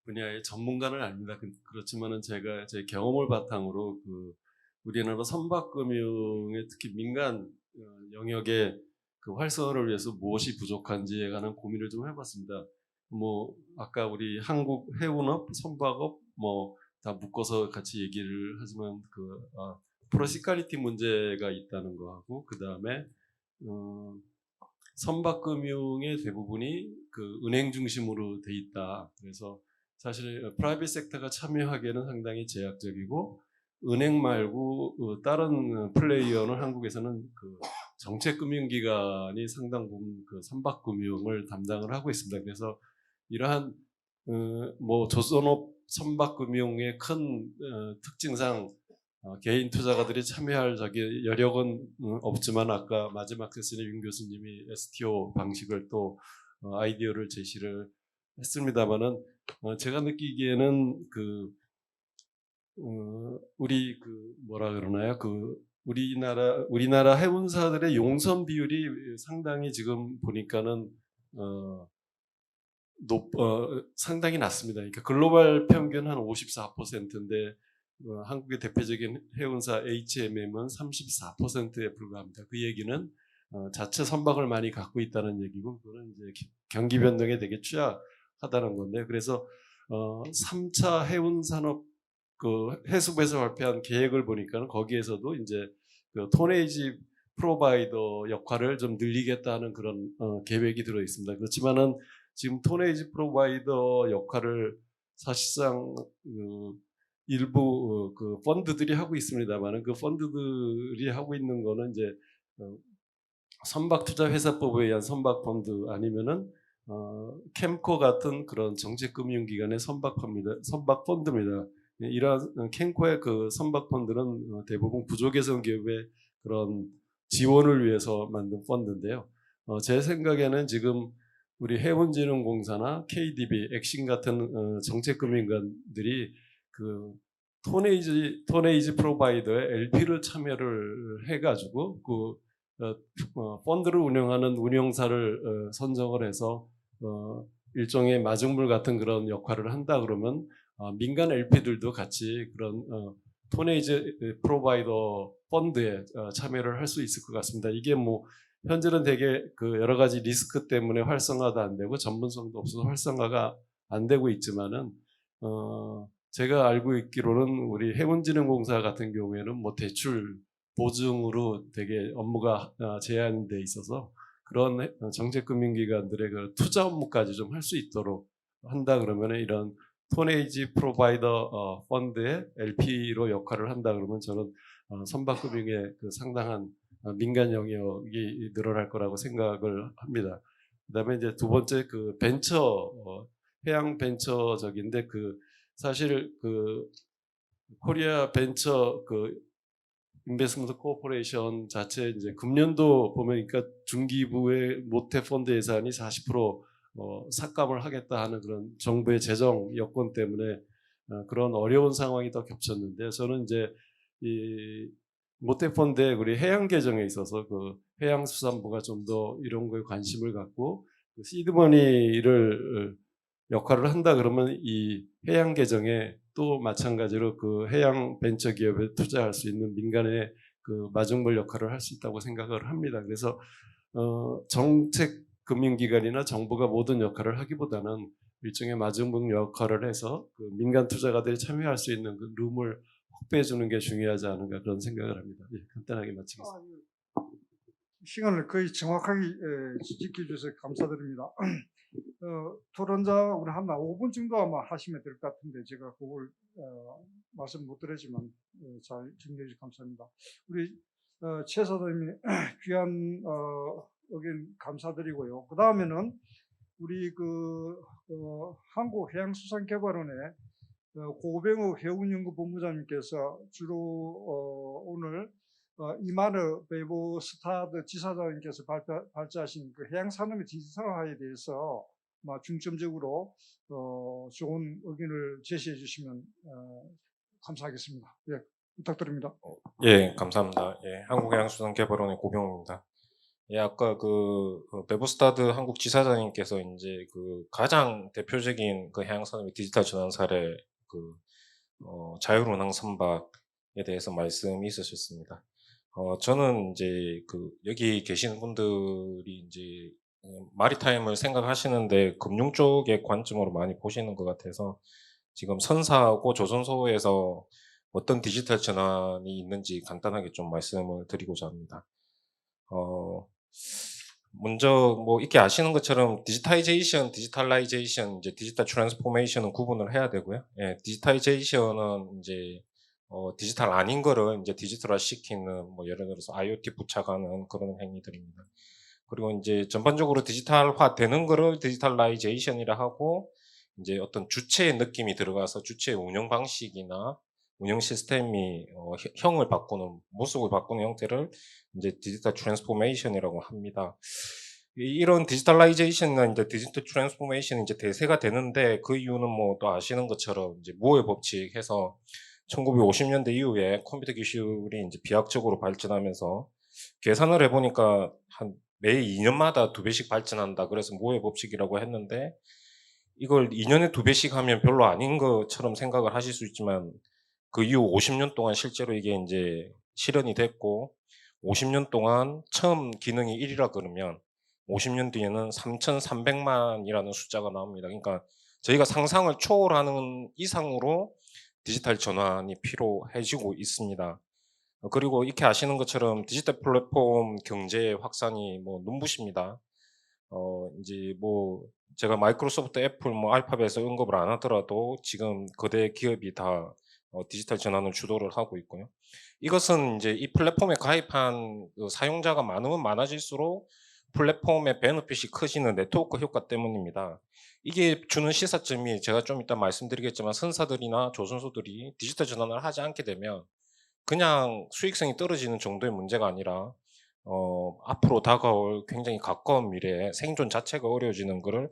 분야의 전문가는 아닙니다. 그렇지만은 제가 제 경험을 바탕으로 우리나라 선박금융의 특히 민간 영역의 그 활성화를 위해서 무엇이 부족한지에 관한 고민을 좀 해봤습니다. 뭐 아까 우리 한국 해운업, 선박업 뭐 다 묶어서 같이 얘기를 하지만 프로시칼리티 문제가 있다는 거하고 그 다음에 선박금융의 대부분이 그 은행 중심으로 돼 있다. 그래서 사실 프라이빗 섹터가 참여하기에는 상당히 제약적이고 은행 말고 다른 플레이어는 한국에서는 그 정책금융기관이 상당 부분 그 선박금융을 담당을 하고 있습니다. 그래서 이러한 뭐 조선업 선박금융의 큰 특징상 개인 투자가들이 참여할 자기 여력은 없지만 아까 마지막 세션에 윤 교수님이 STO 방식을 또 아이디어를 제시를 했습니다만은 제가 느끼기에는 우리 뭐라 그러나요? 우리나라 해운사들의 용선 비율이 상당히 지금 보니까는 상당히 낮습니다. 그러니까 글로벌 평균 한 54%인데 한국의 대표적인 해운사 HMM은 34%에 불과합니다. 그 얘기는 자체 선박을 많이 갖고 있다는 얘기고, 그거는 이제 경기 변동에 되게 취약하다는 건데, 그래서 3차 해운 산업 그 해수부에서 발표한 계획을 보니까는 거기에서도 이제 그 토네이지 프로바이더 역할을 좀 늘리겠다는 그런 계획이 들어 있습니다. 그렇지만은 지금 토네이지 프로바이더 역할을 사실상 일부 그 펀드들이 하고 있습니다만은, 그 펀드들이 하고 있는 거는 이제 선박투자회사법에 의한 선박펀드 아니면은 캠코 같은 그런 정책금융기관의 선박펀드입니다. 이러한 캠코의 그 선박펀드는 대부분 구조개선 기업의 그런 지원을 위해서 만든 펀드인데요. 제 생각에는 지금 우리 해운진흥공사나 KDB, 엑신 같은 정책금융기관들이 그 토네이지 프로바이더의 LP를 참여를 해가지고 그 펀드를 운영하는 운영사를 선정을 해서 일종의 마중물 같은 그런 역할을 한다 그러면 민간 LP들도 같이 그런 토네이지 프로바이더 펀드에 참여를 할 수 있을 것 같습니다. 이게 뭐 현재는 되게 그 여러 가지 리스크 때문에 활성화도 안 되고 전문성도 없어서 활성화가 안 되고 있지만은 제가 알고 있기로는 우리 해운진흥공사 같은 경우에는 뭐 대출 보증으로 되게 업무가 제한돼 있어서 그런 정책금융기관들의 그 투자 업무까지 좀 할 수 있도록 한다 그러면, 이런 토네이지 프로바이더 펀드의 LP로 역할을 한다 그러면 저는 선박금융의 그 상당한 민간 영역이 늘어날 거라고 생각을 합니다. 그다음에 이제 두 번째 그 벤처 해양 벤처적인데, 그 사실 그 코리아 벤처 그 인베스트먼트 코퍼레이션 자체 이제 금년도 보면 그러니까 중기부의 모태 펀드 예산이 40% 삭감을 하겠다 하는 그런 정부의 재정 여건 때문에 그런 어려운 상황이 더 겹쳤는데, 저는 이제 이 모태 펀드의 우리 해양 계정에 있어서 그 해양수산부가 좀 더 이런 거에 관심을 갖고 그 시드머니를 역할을 한다 그러면 이 해양 계정에 또 마찬가지로 그 해양 벤처 기업에 투자할 수 있는 민간의 그 마중물 역할을 할 수 있다고 생각을 합니다. 그래서 정책 금융기관이나 정부가 모든 역할을 하기보다는 일종의 마중물 역할을 해서 그 민간 투자가들이 참여할 수 있는 그 룸을 확보해 주는 게 중요하지 않은가 그런 생각을 합니다. 예, 간단하게 마치겠습니다. 시간을 거의 정확하게 지켜주셔서 감사드립니다. 토론자 우리 한 5분 정도 아마 하시면 될 것 같은데 제가 그걸 말씀 못 드리지만 잘 정리해 주셔서 감사합니다. 우리 최 사장님이 귀한 의견 감사드리고요. 그 다음에는 우리 한국해양수산개발원의 고병욱 해운연구본부장님께서 주로 오늘 이마르 베이보 스타드 지사장님께서 발제하신 그 해양산업의 디지털화에 대해서 중점적으로 좋은 의견을 제시해 주시면 감사하겠습니다. 예, 부탁드립니다. 예, 감사합니다. 예, 한국해양수산개발원의 고병우입니다. 예, 아까 베보스타드 한국 지사장님께서 이제 그 가장 대표적인 그 해양산업의 디지털 전환 사례 자율운항 선박에 대해서 말씀이 있으셨습니다. 저는 이제 여기 계시는 분들이 이제 마리타임을 생각하시는데 금융 쪽의 관점으로 많이 보시는 것 같아서 지금 선사하고 조선소에서 어떤 디지털 전환이 있는지 간단하게 좀 말씀을 드리고자 합니다. 먼저 뭐 이렇게 아시는 것처럼 디지털라이제이션, 이제 디지털 트랜스포메이션은 구분을 해야 되고요. 예, 디지털라이제이션은 이제 디지털 아닌 거를 이제 디지털화 시키는 뭐 예를 들어서 IoT 부착하는 그런 행위들입니다. 그리고 이제 전반적으로 디지털화 되는 거를 디지털라이제이션이라 하고, 이제 어떤 주체의 느낌이 들어가서 주체의 운영 방식이나 운영 시스템이 형을 바꾸는, 모습을 바꾸는 형태를 이제 디지털 트랜스포메이션이라고 합니다. 이런 디지털라이제이션은 이제 디지털 트랜스포메이션이 이제 대세가 되는데, 그 이유는 뭐 또 아시는 것처럼 이제 무어의 법칙 해서 1950년대 이후에 컴퓨터 기술이 이제 비약적으로 발전하면서 계산을 해보니까 한 매 2년마다 2배씩 발전한다. 그래서 무어의 법칙이라고 했는데, 이걸 2년에 2배씩 하면 별로 아닌 것처럼 생각을 하실 수 있지만 그 이후 50년 동안 실제로 이게 이제 실현이 됐고 50년 동안 처음 기능이 1이라 그러면 50년 뒤에는 3,300만이라는 숫자가 나옵니다. 그러니까 저희가 상상을 초월하는 이상으로 디지털 전환이 필요해지고 있습니다. 그리고 이렇게 아시는 것처럼 디지털 플랫폼 경제의 확산이 뭐 눈부십니다. 이제 뭐 제가 마이크로소프트, 애플, 뭐 알파벳에서 언급을 안 하더라도 지금 거대 기업이 다 디지털 전환을 주도를 하고 있고요. 이것은 이제 이 플랫폼에 가입한 그 사용자가 많으면 많아질수록 플랫폼의 베너핏이 커지는 네트워크 효과 때문입니다. 이게 주는 시사점이 제가 좀 이따 말씀드리겠지만 선사들이나 조선소들이 디지털 전환을 하지 않게 되면 그냥 수익성이 떨어지는 정도의 문제가 아니라 앞으로 다가올 굉장히 가까운 미래에 생존 자체가 어려워지는 것을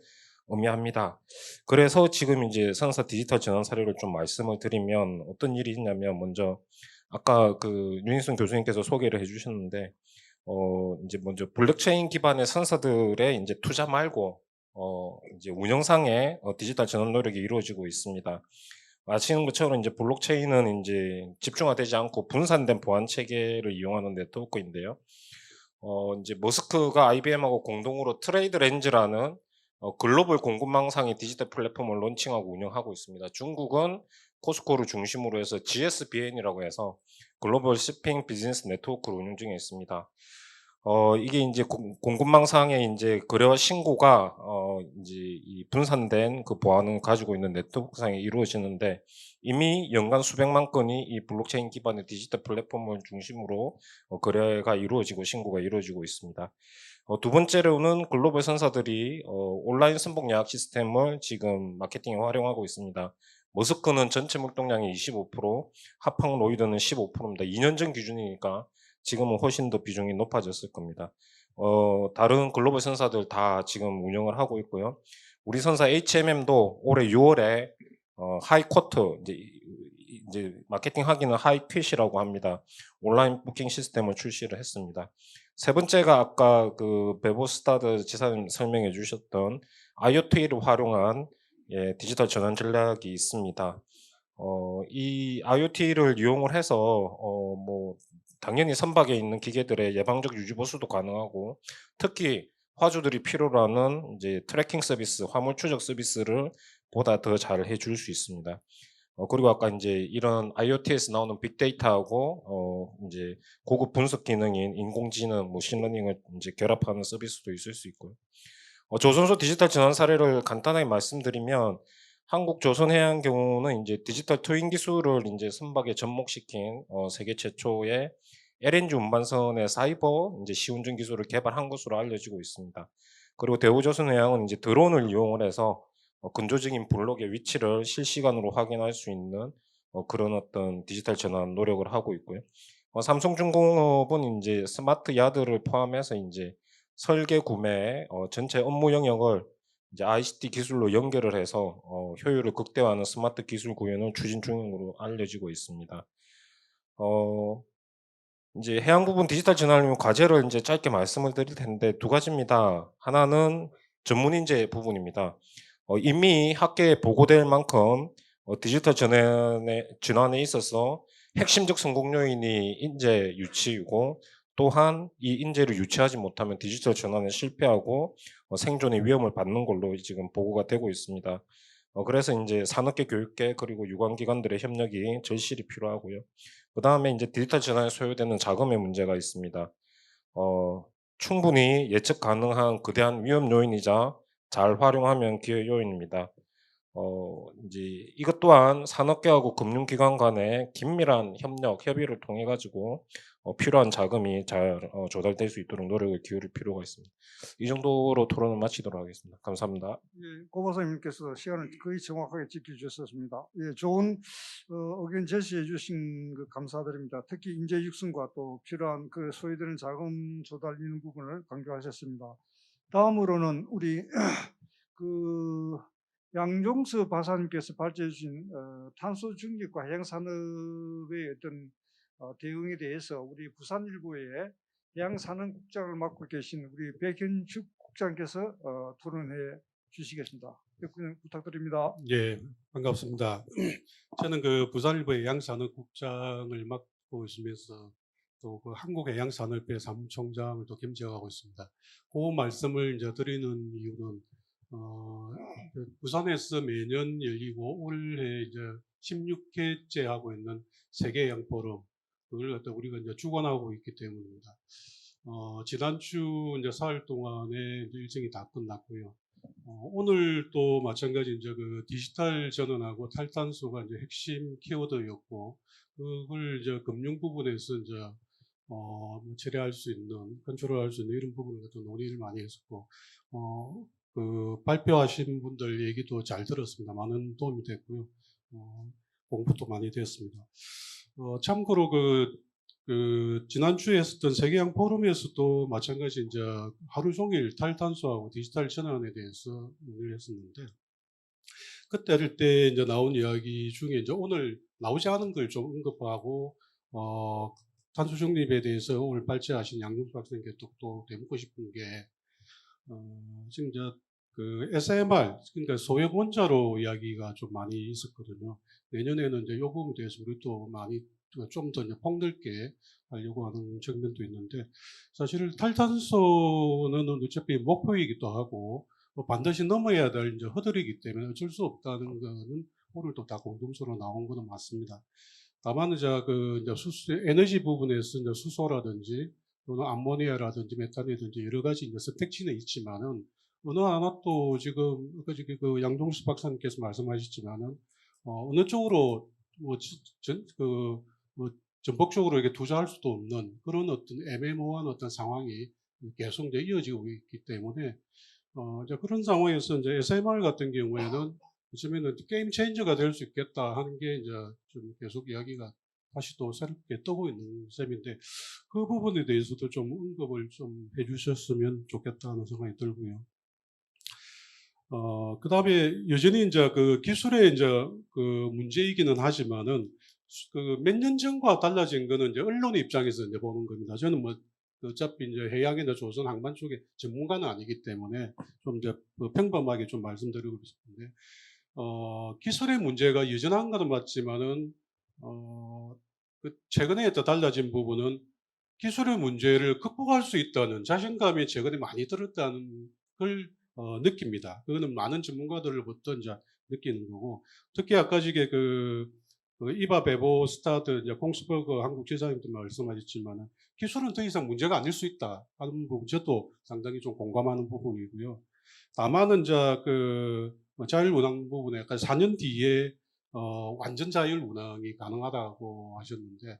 의미합니다. 그래서 지금 이제 선사 디지털 전환 사례를 좀 말씀을 드리면 어떤 일이 있냐면 먼저 아까 그 윤희순 교수님께서 소개를 해주셨는데 이제 먼저 블록체인 기반의 선사들의 이제 투자 말고 이제 운영상의 디지털 전환 노력이 이루어지고 있습니다. 아시는 것처럼 이제 블록체인은 이제 집중화되지 않고 분산된 보안 체계를 이용하는 네트워크인데요. 이제 머스크가 IBM하고 공동으로 트레이드 렌즈라는 글로벌 공급망상의 디지털 플랫폼을 론칭하고 운영하고 있습니다. 중국은 코스코를 중심으로 해서 GSBN이라고 해서 글로벌 shipping 비즈니스 네트워크를 운영 중에 있습니다. 이게 이제 공급망상의 이제 거래와 신고가 이제 이 분산된 그 보안을 가지고 있는 네트워크상에 이루어지는데 이미 연간 수백만 건이 이 블록체인 기반의 디지털 플랫폼을 중심으로 거래가 이루어지고 신고가 이루어지고 있습니다. 두 번째로는 글로벌 선사들이 온라인 선복 예약 시스템을 지금 마케팅에 활용하고 있습니다. 머스크는 전체 물동량의 25%, 하팡 로이드는 15%입니다. 2년 전 기준이니까 지금은 훨씬 더 비중이 높아졌을 겁니다. 다른 글로벌 선사들 다 지금 운영을 하고 있고요. 우리 선사 HMM도 올해 6월에 하이 쿼터 이제 마케팅 하기는 하이 퀴시라고 합니다. 온라인 부킹 시스템을 출시를 했습니다. 세 번째가 아까 그 베보스타드 지사님 설명해 주셨던 IoT를 활용한 디지털 전환 전략이 있습니다. 이 IoT를 이용을 해서 뭐 당연히 선박에 있는 기계들의 예방적 유지 보수도 가능하고 특히 화주들이 필요로 하는 이제 트래킹 서비스, 화물 추적 서비스를 보다 더 잘 해줄 수 있습니다. 그리고 아까 이제 이런 IoT에서 나오는 빅데이터하고 이제 고급 분석 기능인 인공지능, 머신러닝을 이제 결합하는 서비스도 있을 수 있고요. 조선소 디지털 전환 사례를 간단하게 말씀드리면 한국 조선해양 경우는 이제 디지털 트윈 기술을 이제 선박에 접목시킨 세계 최초의 LNG 운반선의 사이버 이제 시운전 기술을 개발한 것으로 알려지고 있습니다. 그리고 대우조선해양은 이제 드론을 이용을 해서 근조적인 블록의 위치를 실시간으로 확인할 수 있는 그런 어떤 디지털 전환 노력을 하고 있고요. 삼성중공업은 이제 스마트 야드를 포함해서 이제 설계 구매 전체 업무 영역을 이제 ICT 기술로 연결을 해서 효율을 극대화하는 스마트 기술 구현을 추진 중으로 알려지고 있습니다. 이제 해양 부분 디지털 전환 과제를 이제 짧게 말씀을 드릴 텐데 두 가지입니다. 하나는 전문 인재 부분입니다. 이미 학계에 보고될 만큼 디지털 전환에 있어서 핵심적 성공 요인이 인재 유치이고 또한 이 인재를 유치하지 못하면 디지털 전환에 실패하고 생존의 위험을 받는 걸로 지금 보고가 되고 있습니다. 그래서 이제 산업계, 교육계 그리고 유관기관들의 협력이 절실히 필요하고요. 그 다음에 이제 디지털 전환에 소요되는 자금의 문제가 있습니다. 충분히 예측 가능한 거대한 위험 요인이자 잘 활용하면 기회 요인입니다. 이제 이것 또한 산업계하고 금융기관 간의 긴밀한 협력, 협의를 통해 가지고 필요한 자금이 잘 조달될 수 있도록 노력을 기울일 필요가 있습니다. 이 정도로 토론을 마치도록 하겠습니다. 감사합니다. 예, 고보선님께서 시간을 거의 정확하게 지켜주셨습니다. 예, 좋은 의견 제시해 주신 그 감사드립니다. 특히 인재 육성과 또 필요한 그 소요되는 자금 조달 이런 부분을 강조하셨습니다. 다음으로는 우리 그 양종수 박사님께서 발제해 주신 탄소 중립과 해양 산업의 어떤 대응에 대해서 우리 부산일보의 해양산업국장을 맡고 계신 우리 백현축 국장께서 토론해 주시겠습니다. 백군형 부탁드립니다. 예, 반갑습니다. 저는 그 부산일보 해양산업국장을 맡고 있으면서 또 그 한국해양산업회 사무총장을 또 겸직하고 있습니다. 그 말씀을 이제 드리는 이유는 그 부산에서 매년 열리고 올해 이제 16회째 하고 있는 세계해양포럼 그걸 갖다 우리가 이제 주관하고 있기 때문입니다. 지난주 이제 사흘 동안에 이제 일정이 다 끝났고요. 오늘 또 마찬가지 이제 그 디지털 전환하고 탈탄소가 이제 핵심 키워드였고 그걸 이제 금융 부분에서 이제 처리할 수 있는 컨트롤할 수 있는 이런 부분을 갖다 논의를 많이 했었고 그 발표하신 분들 얘기도 잘 들었습니다. 많은 도움이 됐고요. 공부도 많이 됐습니다. 참고로 지난주에 했었던 세계양 포럼에서도 마찬가지 이제 하루 종일 탈탄소하고 디지털 전환에 대해서 논의를 했었는데, 그때 때 이제 나온 이야기 중에 이제 오늘 나오지 않은 걸 좀 언급하고, 탄소 중립에 대해서 오늘 발제하신 양준수 박사님께 또 되묻고 싶은 게, 지금 이제 그 SMR, 그러니까 소형 원자로 이야기가 좀 많이 있었거든요. 내년에는 이제 이 부분에 대해서 우리 또 많이 좀 더 폭넓게 하려고 하는 측면도 있는데, 사실 탈탄소는 어차피 목표이기도 하고 반드시 넘어야 될 이제 허들이기 때문에 어쩔 수 없다는 거는 오늘도 다 공동적으로 나온 거는 맞습니다. 다만 이제 이제 에너지 부분에서 이제 수소라든지 또는 암모니아라든지 메탄이든지 여러 가지 이제 선택지는 있지만은 어느 하나 또 지금 그 양동수 박사님께서 말씀하셨지만은 어느 쪽으로 전폭적으로 이렇게 투자할 수도 없는 그런 어떤 애매모호한 어떤 상황이 계속 이제 이어지고 있기 때문에 이제 그런 상황에서 이제 SMR 같은 경우에는 요즘에는 게임 체인저가 될 수 있겠다 하는 게 이제 좀 계속 이야기가 다시 또 새롭게 뜨고 있는 셈인데, 그 부분에 대해서도 좀 언급을 좀 해주셨으면 좋겠다는 생각이 들고요. 그 다음에 여전히 이제 그 기술의 이제 그 문제이기는 하지만은 그 몇 년 전과 달라진 거는 이제 언론의 입장에서 이제 보는 겁니다. 저는 뭐 어차피 이제 해양이나 조선 항만 쪽에 전문가는 아니기 때문에 좀 이제 평범하게 좀 말씀드리고 싶은데, 기술의 문제가 여전한 것은 맞지만은 그 최근에 또 달라진 부분은 기술의 문제를 극복할 수 있다는 자신감이 최근에 많이 들었다는 걸 느낍니다. 그거는 많은 전문가들로부터 이제 느끼는 거고, 특히 아까 지게 그 이바 베보 스타드 이제 공스버그 한국 지사님도 말씀하셨지만은 기술은 더 이상 문제가 아닐 수 있다 하는 부분 저도 상당히 좀 공감하는 부분이고요. 다만은 이제 그 자율 운항 부분에 약간 4년 뒤에 완전 자율 운항이 가능하다고 하셨는데,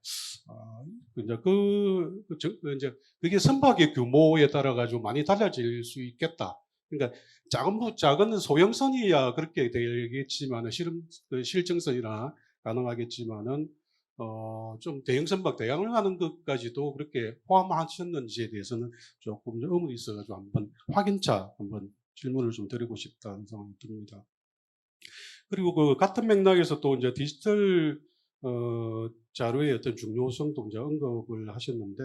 이제 그게 선박의 규모에 따라 가지고 많이 달라질 수 있겠다. 그러니까 작은 소형선이야 그렇게 되겠지만은 실증선이나 가능하겠지만은 좀 대형 선박 대항을 하는 것까지도 그렇게 포함하셨는지에 대해서는 조금 의문이 있어가지고 한번 확인차 한번 질문을 좀 드리고 싶다는 생각이 듭니다. 그리고 그 같은 맥락에서 또 이제 디지털 자료의 어떤 중요성도 이제 언급을 하셨는데,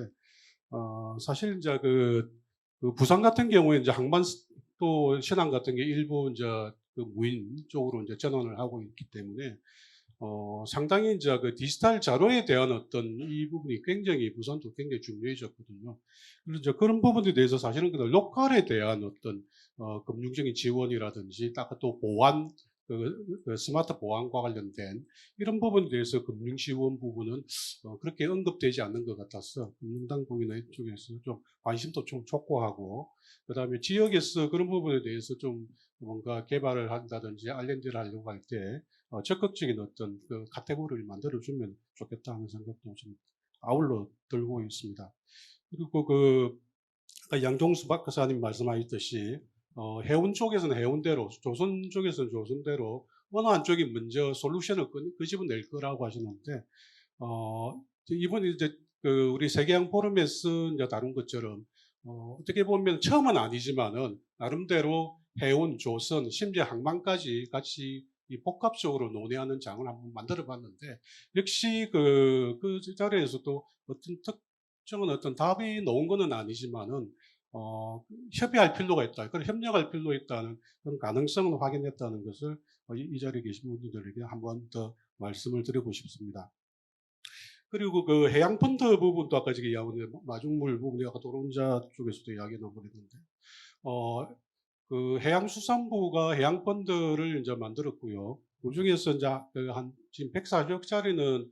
사실 이제 그 부산 같은 경우에 이제 항만 또 신항 같은 게 일부 이제 그 무인 쪽으로 이제 전환을 하고 있기 때문에 상당히 이제 그 디지털 자료에 대한 어떤 이 부분이 굉장히 부산도 굉장히 중요해졌거든요. 그래서 이제 그런 부분에 대해서 사실은 그 로컬에 대한 어떤 금융적인 지원이라든지 딱 또 보안 그 스마트 보안과 관련된 이런 부분에 대해서 금융 지원 부분은 그렇게 언급되지 않는 것 같아서 금융당국이나 이쪽에서 좀 관심도 좀 촉구하고, 그다음에 지역에서 그런 부분에 대해서 좀 뭔가 개발을 한다든지 R&D를 하려고 할 때 적극적인 어떤 그 카테고리를 만들어주면 좋겠다 하는 생각도 좀 아울러 들고 있습니다. 그리고 양종수 박사님 말씀하셨듯이 해운 쪽에서는 해운대로, 조선 쪽에서는 조선대로 어느 한쪽이 먼저 솔루션을 끄집어낼 거라고 하셨는데, 이번에 이제 우리 세계양 포럼에서 이제 다룬 것처럼 어떻게 보면 처음은 아니지만은 나름대로 해운, 조선, 심지어 항만까지 같이 이 복합적으로 논의하는 장을 한번 만들어봤는데, 역시 그 자리에서도 어떤 특정한 어떤 답이 나온 거는 아니지만은 협의할 필요가 있다. 그런 협력할 필요가 있다는 그런 가능성을 확인했다는 것을 이 자리에 계신 분들에게 한 번 더 말씀을 드리고 싶습니다. 그리고 그 해양 펀드 부분도 아까 제가 이야기했는데 마중물 부분이 아까 도론자 쪽에서도 이야기 나버렸는데 그 해양수산부가 해양 펀드를 이제 만들었고요. 그 중에서 이제 지금 140억짜리는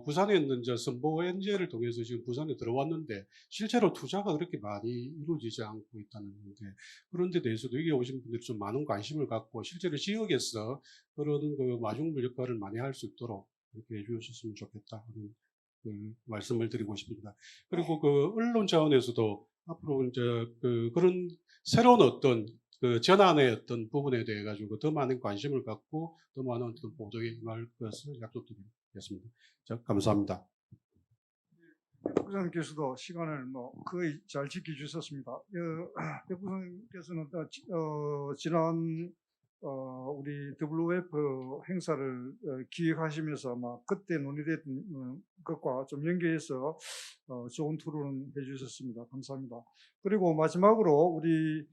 부산에 있는 이제 선보 엔젤을 통해서 지금 부산에 들어왔는데 실제로 투자가 그렇게 많이 이루어지지 않고 있다는 건데 그런 데 대해서도 여기 오신 분들이 좀 많은 관심을 갖고 실제로 지역에서 그런 그 마중물 역할을 많이 할 수 있도록 이렇게 해주셨으면 좋겠다 하는 그 말씀을 드리고 싶습니다. 그리고 그 언론 차원에서도 앞으로 이제 그런 새로운 어떤 그 전환의 어떤 부분에 대해 가지고 더 많은 관심을 갖고 더 많은 어떤 보도에 임할 것을 약속드리겠습니다. 자, 감사합니다. 부장님께서도 시간을 거의 잘 지켜주셨습니다. 백 부장님께서는 지난 우리 WF 행사를 기획하시면서 아마 그때 논의됐던 것과 좀 연계해서 좋은 토론을 해주셨습니다. 감사합니다. 그리고 마지막으로 우리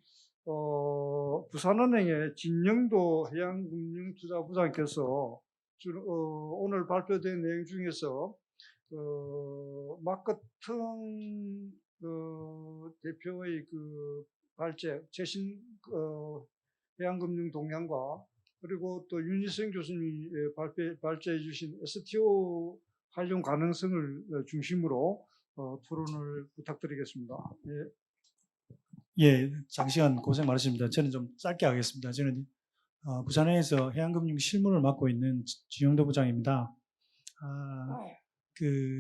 부산은행의 진영도 해양금융투자부장께서 오늘 발표된 내용 중에서 마크팅 대표의 그 최신 해양금융 동향과 그리고 또 윤희성 교수님이 발제해 주신 STO 활용 가능성을 중심으로 토론을 부탁드리겠습니다. 예, 장시간 고생 많으십니다. 저는 좀 짧게 하겠습니다. 저는 부산에서 해양금융 실무를 맡고 있는 진영도 부장입니다.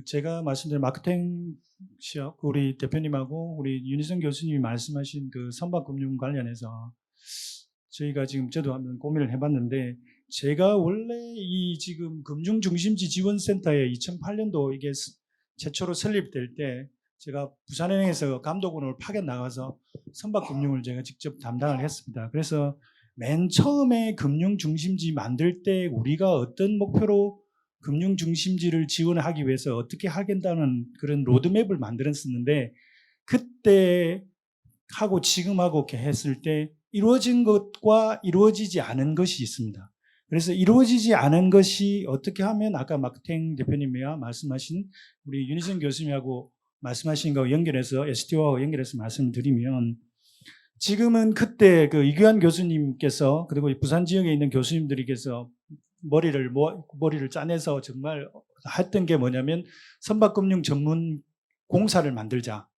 제가 말씀드린 마케팅 시역 우리 대표님하고 우리 윤희성 교수님이 말씀하신 그 선박금융 관련해서 저희가 지금 저도 한번 고민을 해봤는데 제가 원래 이 지금 금융중심지 지원센터에 2008년도 이게 최초로 설립될 때 제가 부산은행에서 감독원을 파견 나가서 선박금융을 제가 직접 담당을 했습니다. 그래서 맨 처음에 금융중심지 만들 때 우리가 어떤 목표로 금융중심지를 지원하기 위해서 어떻게 하겠다는 그런 로드맵을 만들었었는데 그때 하고 지금하고 이렇게 했을 때 이루어진 것과 이루어지지 않은 것이 있습니다. 그래서 이루어지지 않은 것이 어떻게 하면 아까 마크팅 대표님이야 말씀하신 우리 윤희정 교수님하고 말씀하신 거 연결해서 STO하고 연결해서 말씀드리면 지금은 그때 그 이규환 교수님께서 그리고 부산 지역에 있는 교수님들께서 머리를 짜내서 정말 했던 게 뭐냐면 선박금융 전문 공사를 만들자.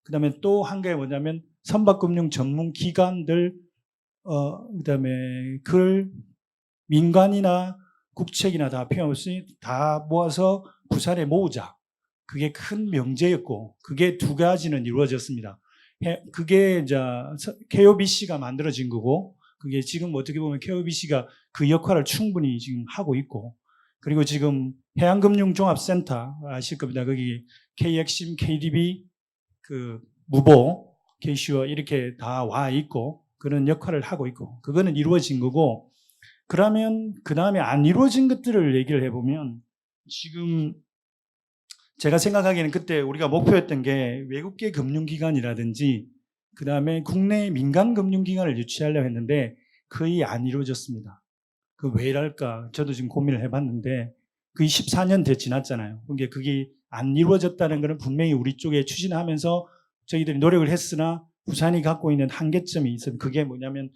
그 다음에 또 한 게 뭐냐면 선박금융 전문 기관들 그 다음에 그걸 민간이나 국책이나 다 필요 없이 다 모아서 부산에 모으자. 그게 큰 명제였고 그게 두 가지는 이루어졌습니다. 그게 이제 KOBC가 만들어진 거고 그게 지금 어떻게 보면 KOBC가 그 역할을 충분히 지금 하고 있고 그리고 지금 해양금융종합센터 아실 겁니다. 거기 K엑심, KDB, 그 무보, KCO 이렇게 다 와 있고 그런 역할을 하고 있고 그거는 이루어진 거고 그러면 그 다음에 안 이루어진 것들을 얘기를 해보면 지금 제가 생각하기에는 그때 우리가 목표했던 게 외국계 금융기관이라든지 그 다음에 국내 민간 금융기관을 유치하려고 했는데 거의 안 이루어졌습니다. 그 왜랄까 저도 지금 고민을 해봤는데 거의 14년 돼 지났잖아요. 그러니까 그게 안 이루어졌다는 것은 분명히 우리 쪽에 추진하면서 저희들이 노력을 했으나 부산이 갖고 있는 한계점이 있어요. 그게 뭐냐면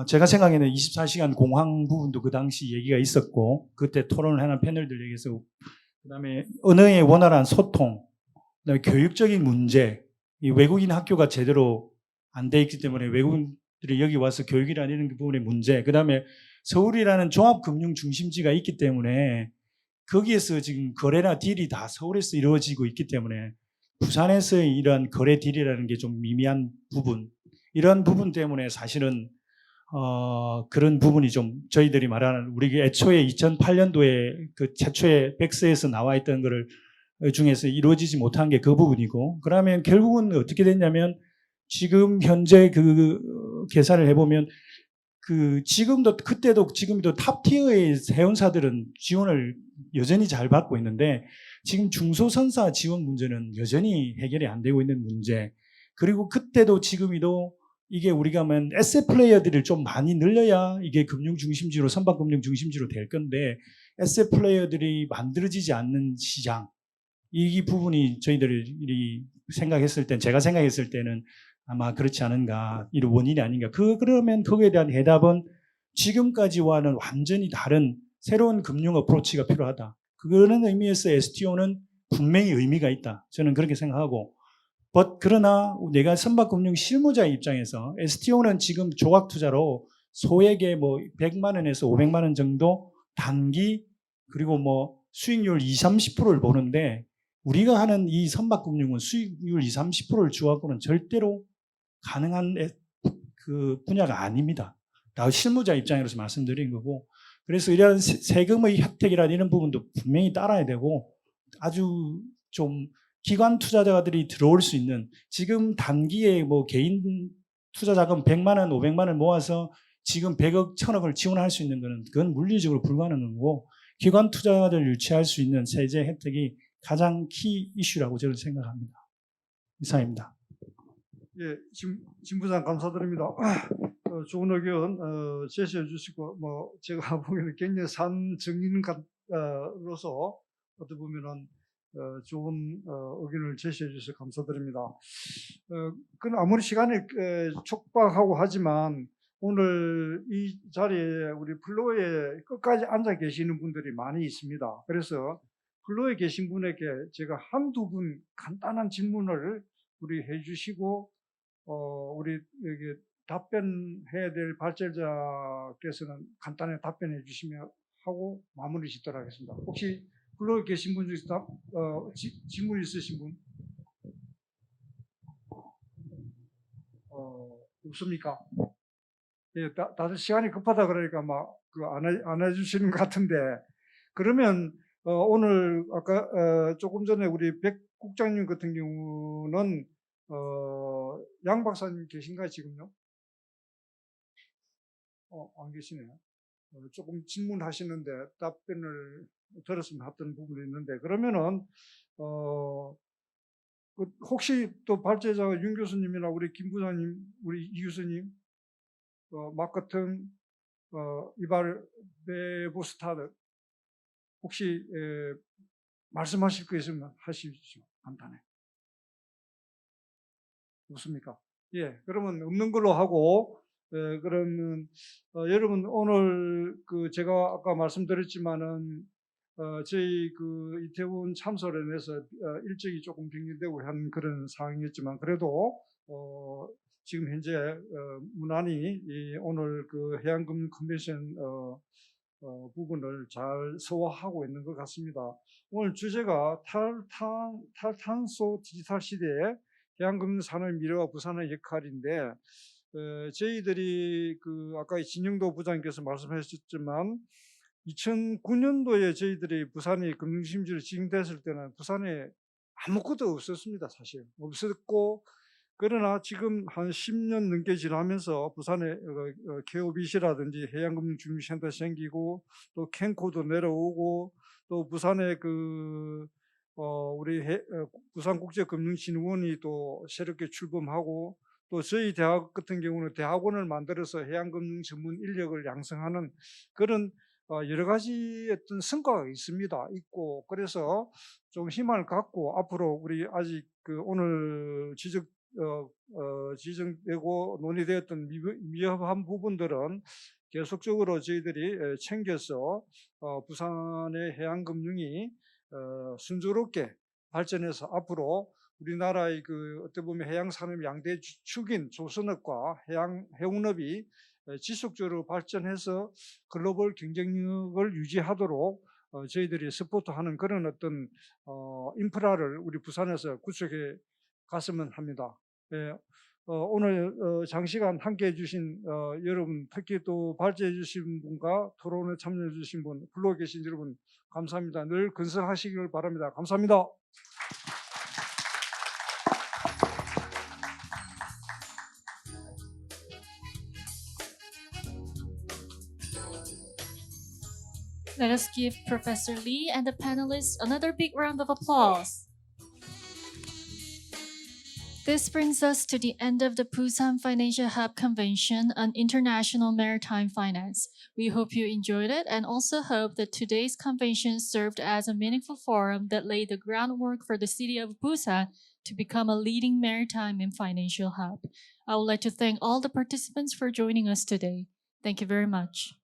제가 생각에는 24시간 공항 부분도 그 당시 얘기가 있었고 그때 토론을 하는 패널들 얘기해서 그다음에 언어의 원활한 소통, 그다음에 교육적인 문제, 이 외국인 학교가 제대로 안 돼 있기 때문에 외국인들이 여기 와서 교육이라는 부분의 문제, 그다음에 서울이라는 종합금융 중심지가 있기 때문에 거기에서 지금 거래나 딜이 다 서울에서 이루어지고 있기 때문에 부산에서의 이러한 거래 딜이라는 게 좀 미미한 부분, 이런 부분 때문에 사실은 그런 부분이 좀 저희들이 말하는 우리 애초에 2008년도에 그 최초의 백스에서 나와 있던 거를 중에서 이루어지지 못한 게 그 부분이고 그러면 결국은 어떻게 됐냐면 지금 현재 그 계산을 해보면 그 지금도 그때도 지금도 탑티어의 해운사들은 지원을 여전히 잘 받고 있는데 지금 중소선사 지원 문제는 여전히 해결이 안 되고 있는 문제 그리고 그때도 지금이도 이게 우리가 면 에셋 플레이어들을 좀 많이 늘려야 이게 금융 중심지로 선박 금융 중심지로 될 건데 에셋 플레이어들이 만들어지지 않는 시장 이 부분이 저희들이 생각했을 때 제가 생각했을 때는 아마 그렇지 않은가 이 원인이 아닌가 그러면 거기에 대한 해답은 지금까지와는 완전히 다른 새로운 금융 어프로치가 필요하다. 그런 의미에서 STO는 분명히 의미가 있다. 저는 그렇게 생각하고 그러나 내가 선박금융 실무자의 입장에서 STO는 지금 조각 투자로 소액의 뭐 100만 원에서 500만 원 정도 단기 그리고 뭐 수익률 20-30%를 보는데 우리가 하는 이 선박금융은 수익률 20-30%를 주하고는 절대로 가능한 그 분야가 아닙니다. 나 실무자 입장으로서 말씀드린 거고 그래서 이런 세금의 혜택이나 이런 부분도 분명히 따라야 되고 아주 좀 기관 투자자들이 들어올 수 있는 지금 단기에 뭐 개인 투자 자금 100만 원, 500만 원 모아서 지금 100억, 1000억을 지원할 수 있는 거는 그건 물리적으로 불가능한 거고 기관 투자자를 유치할 수 있는 세제 혜택이 가장 키 이슈라고 저는 생각합니다. 이상입니다. 예, 진 부장 감사드립니다. 좋은 의견 제시해 주시고 뭐 제가 보기에는 굉장히 산 증인으로서 어떻게 보면은 좋은 의견을 제시해 주셔서 감사드립니다. 그건 아무리 시간이 촉박하고 하지만 오늘 이 자리에 우리 플로어에 끝까지 앉아 계시는 분들이 많이 있습니다. 그래서 플로어에 계신 분에게 제가 한두 분 간단한 질문을 우리 해주시고 우리 여기 답변해야 될 발제자께서는 간단히 답변해 주시면 하고 마무리 짓도록 하겠습니다. 혹시 플로어에 계신 분 중에서 질문 있으신 분? 없습니까? 예, 다들 시간이 급하다 그러니까 막 안 해주시는 것 같은데 그러면 오늘 아까 조금 전에 우리 백 국장님 같은 경우는 양 박사님 계신가요 지금요? 안 계시네요. 조금 질문하시는데 답변을 들었으면 했던 부분이 있는데 그러면은 혹시 또 발제자가 윤 교수님이나 우리 김 부장님, 우리 이 교수님, 마커튼, 이발 베보스타드 혹시 말씀하실 거 있으면 하십시오. 간단해. 없습니까? 예, 그러면 없는 걸로 하고 그러면 여러분 오늘 제가 아까 말씀드렸지만은 저희 이태원 참사로 인해서 일정이 조금 변경되고 한 그런 상황이었지만 그래도 지금 현재 무난히 오늘 해양금융 컨벤션 부분을 잘 소화하고 있는 것 같습니다. 오늘 주제가 탈탄소 디지털 시대에 해양금융 산업의 미래와 부산의 역할인데 저희들이 아까 진영도 부장님께서 말씀하셨지만 2009년도에 저희들이 부산이 금융심지로 지정됐을 때는 부산에 아무것도 없었습니다. 사실 없었고 그러나 지금 한 10년 넘게 지나면서 부산에 KOBC라든지 해양금융중심센터 생기고 또 캔코도 내려오고 또 부산에 우리 부산국제금융진흥원이 또 새롭게 출범하고 또 저희 대학 같은 경우는 대학원을 만들어서 해양금융 전문 인력을 양성하는 그런 여러 가지 어떤 성과가 있고 그래서 좀 희망을 갖고 앞으로 우리 아직 오늘 지정되고 논의되었던 미흡한 부분들은 계속적으로 저희들이 챙겨서 부산의 해양금융이 순조롭게 발전해서 앞으로 우리나라의 어떻게 보면 해양산업 양대 축인 조선업과 해운업이 지속적으로 발전해서 글로벌 경쟁력을 유지하도록 저희들이 서포트하는 그런 어떤 인프라를 우리 부산에서 구축해 갔으면 합니다. 예, 오늘 장시간 함께해 주신 여러분 특히 또 발제해 주신 분과 토론에 참여해 주신 분 불러 계신 여러분 감사합니다. 늘 건승하시길 바랍니다. 감사합니다. Let us give Professor Lee and the panelists another big round of applause. This brings us to the end of the Busan Financial Hub Convention on International Maritime Finance. We hope you enjoyed it and also hope that today's convention served as a meaningful forum that laid the groundwork for the city of Busan to become a leading maritime and financial hub. I would like to thank all the participants for joining us today. Thank you very much.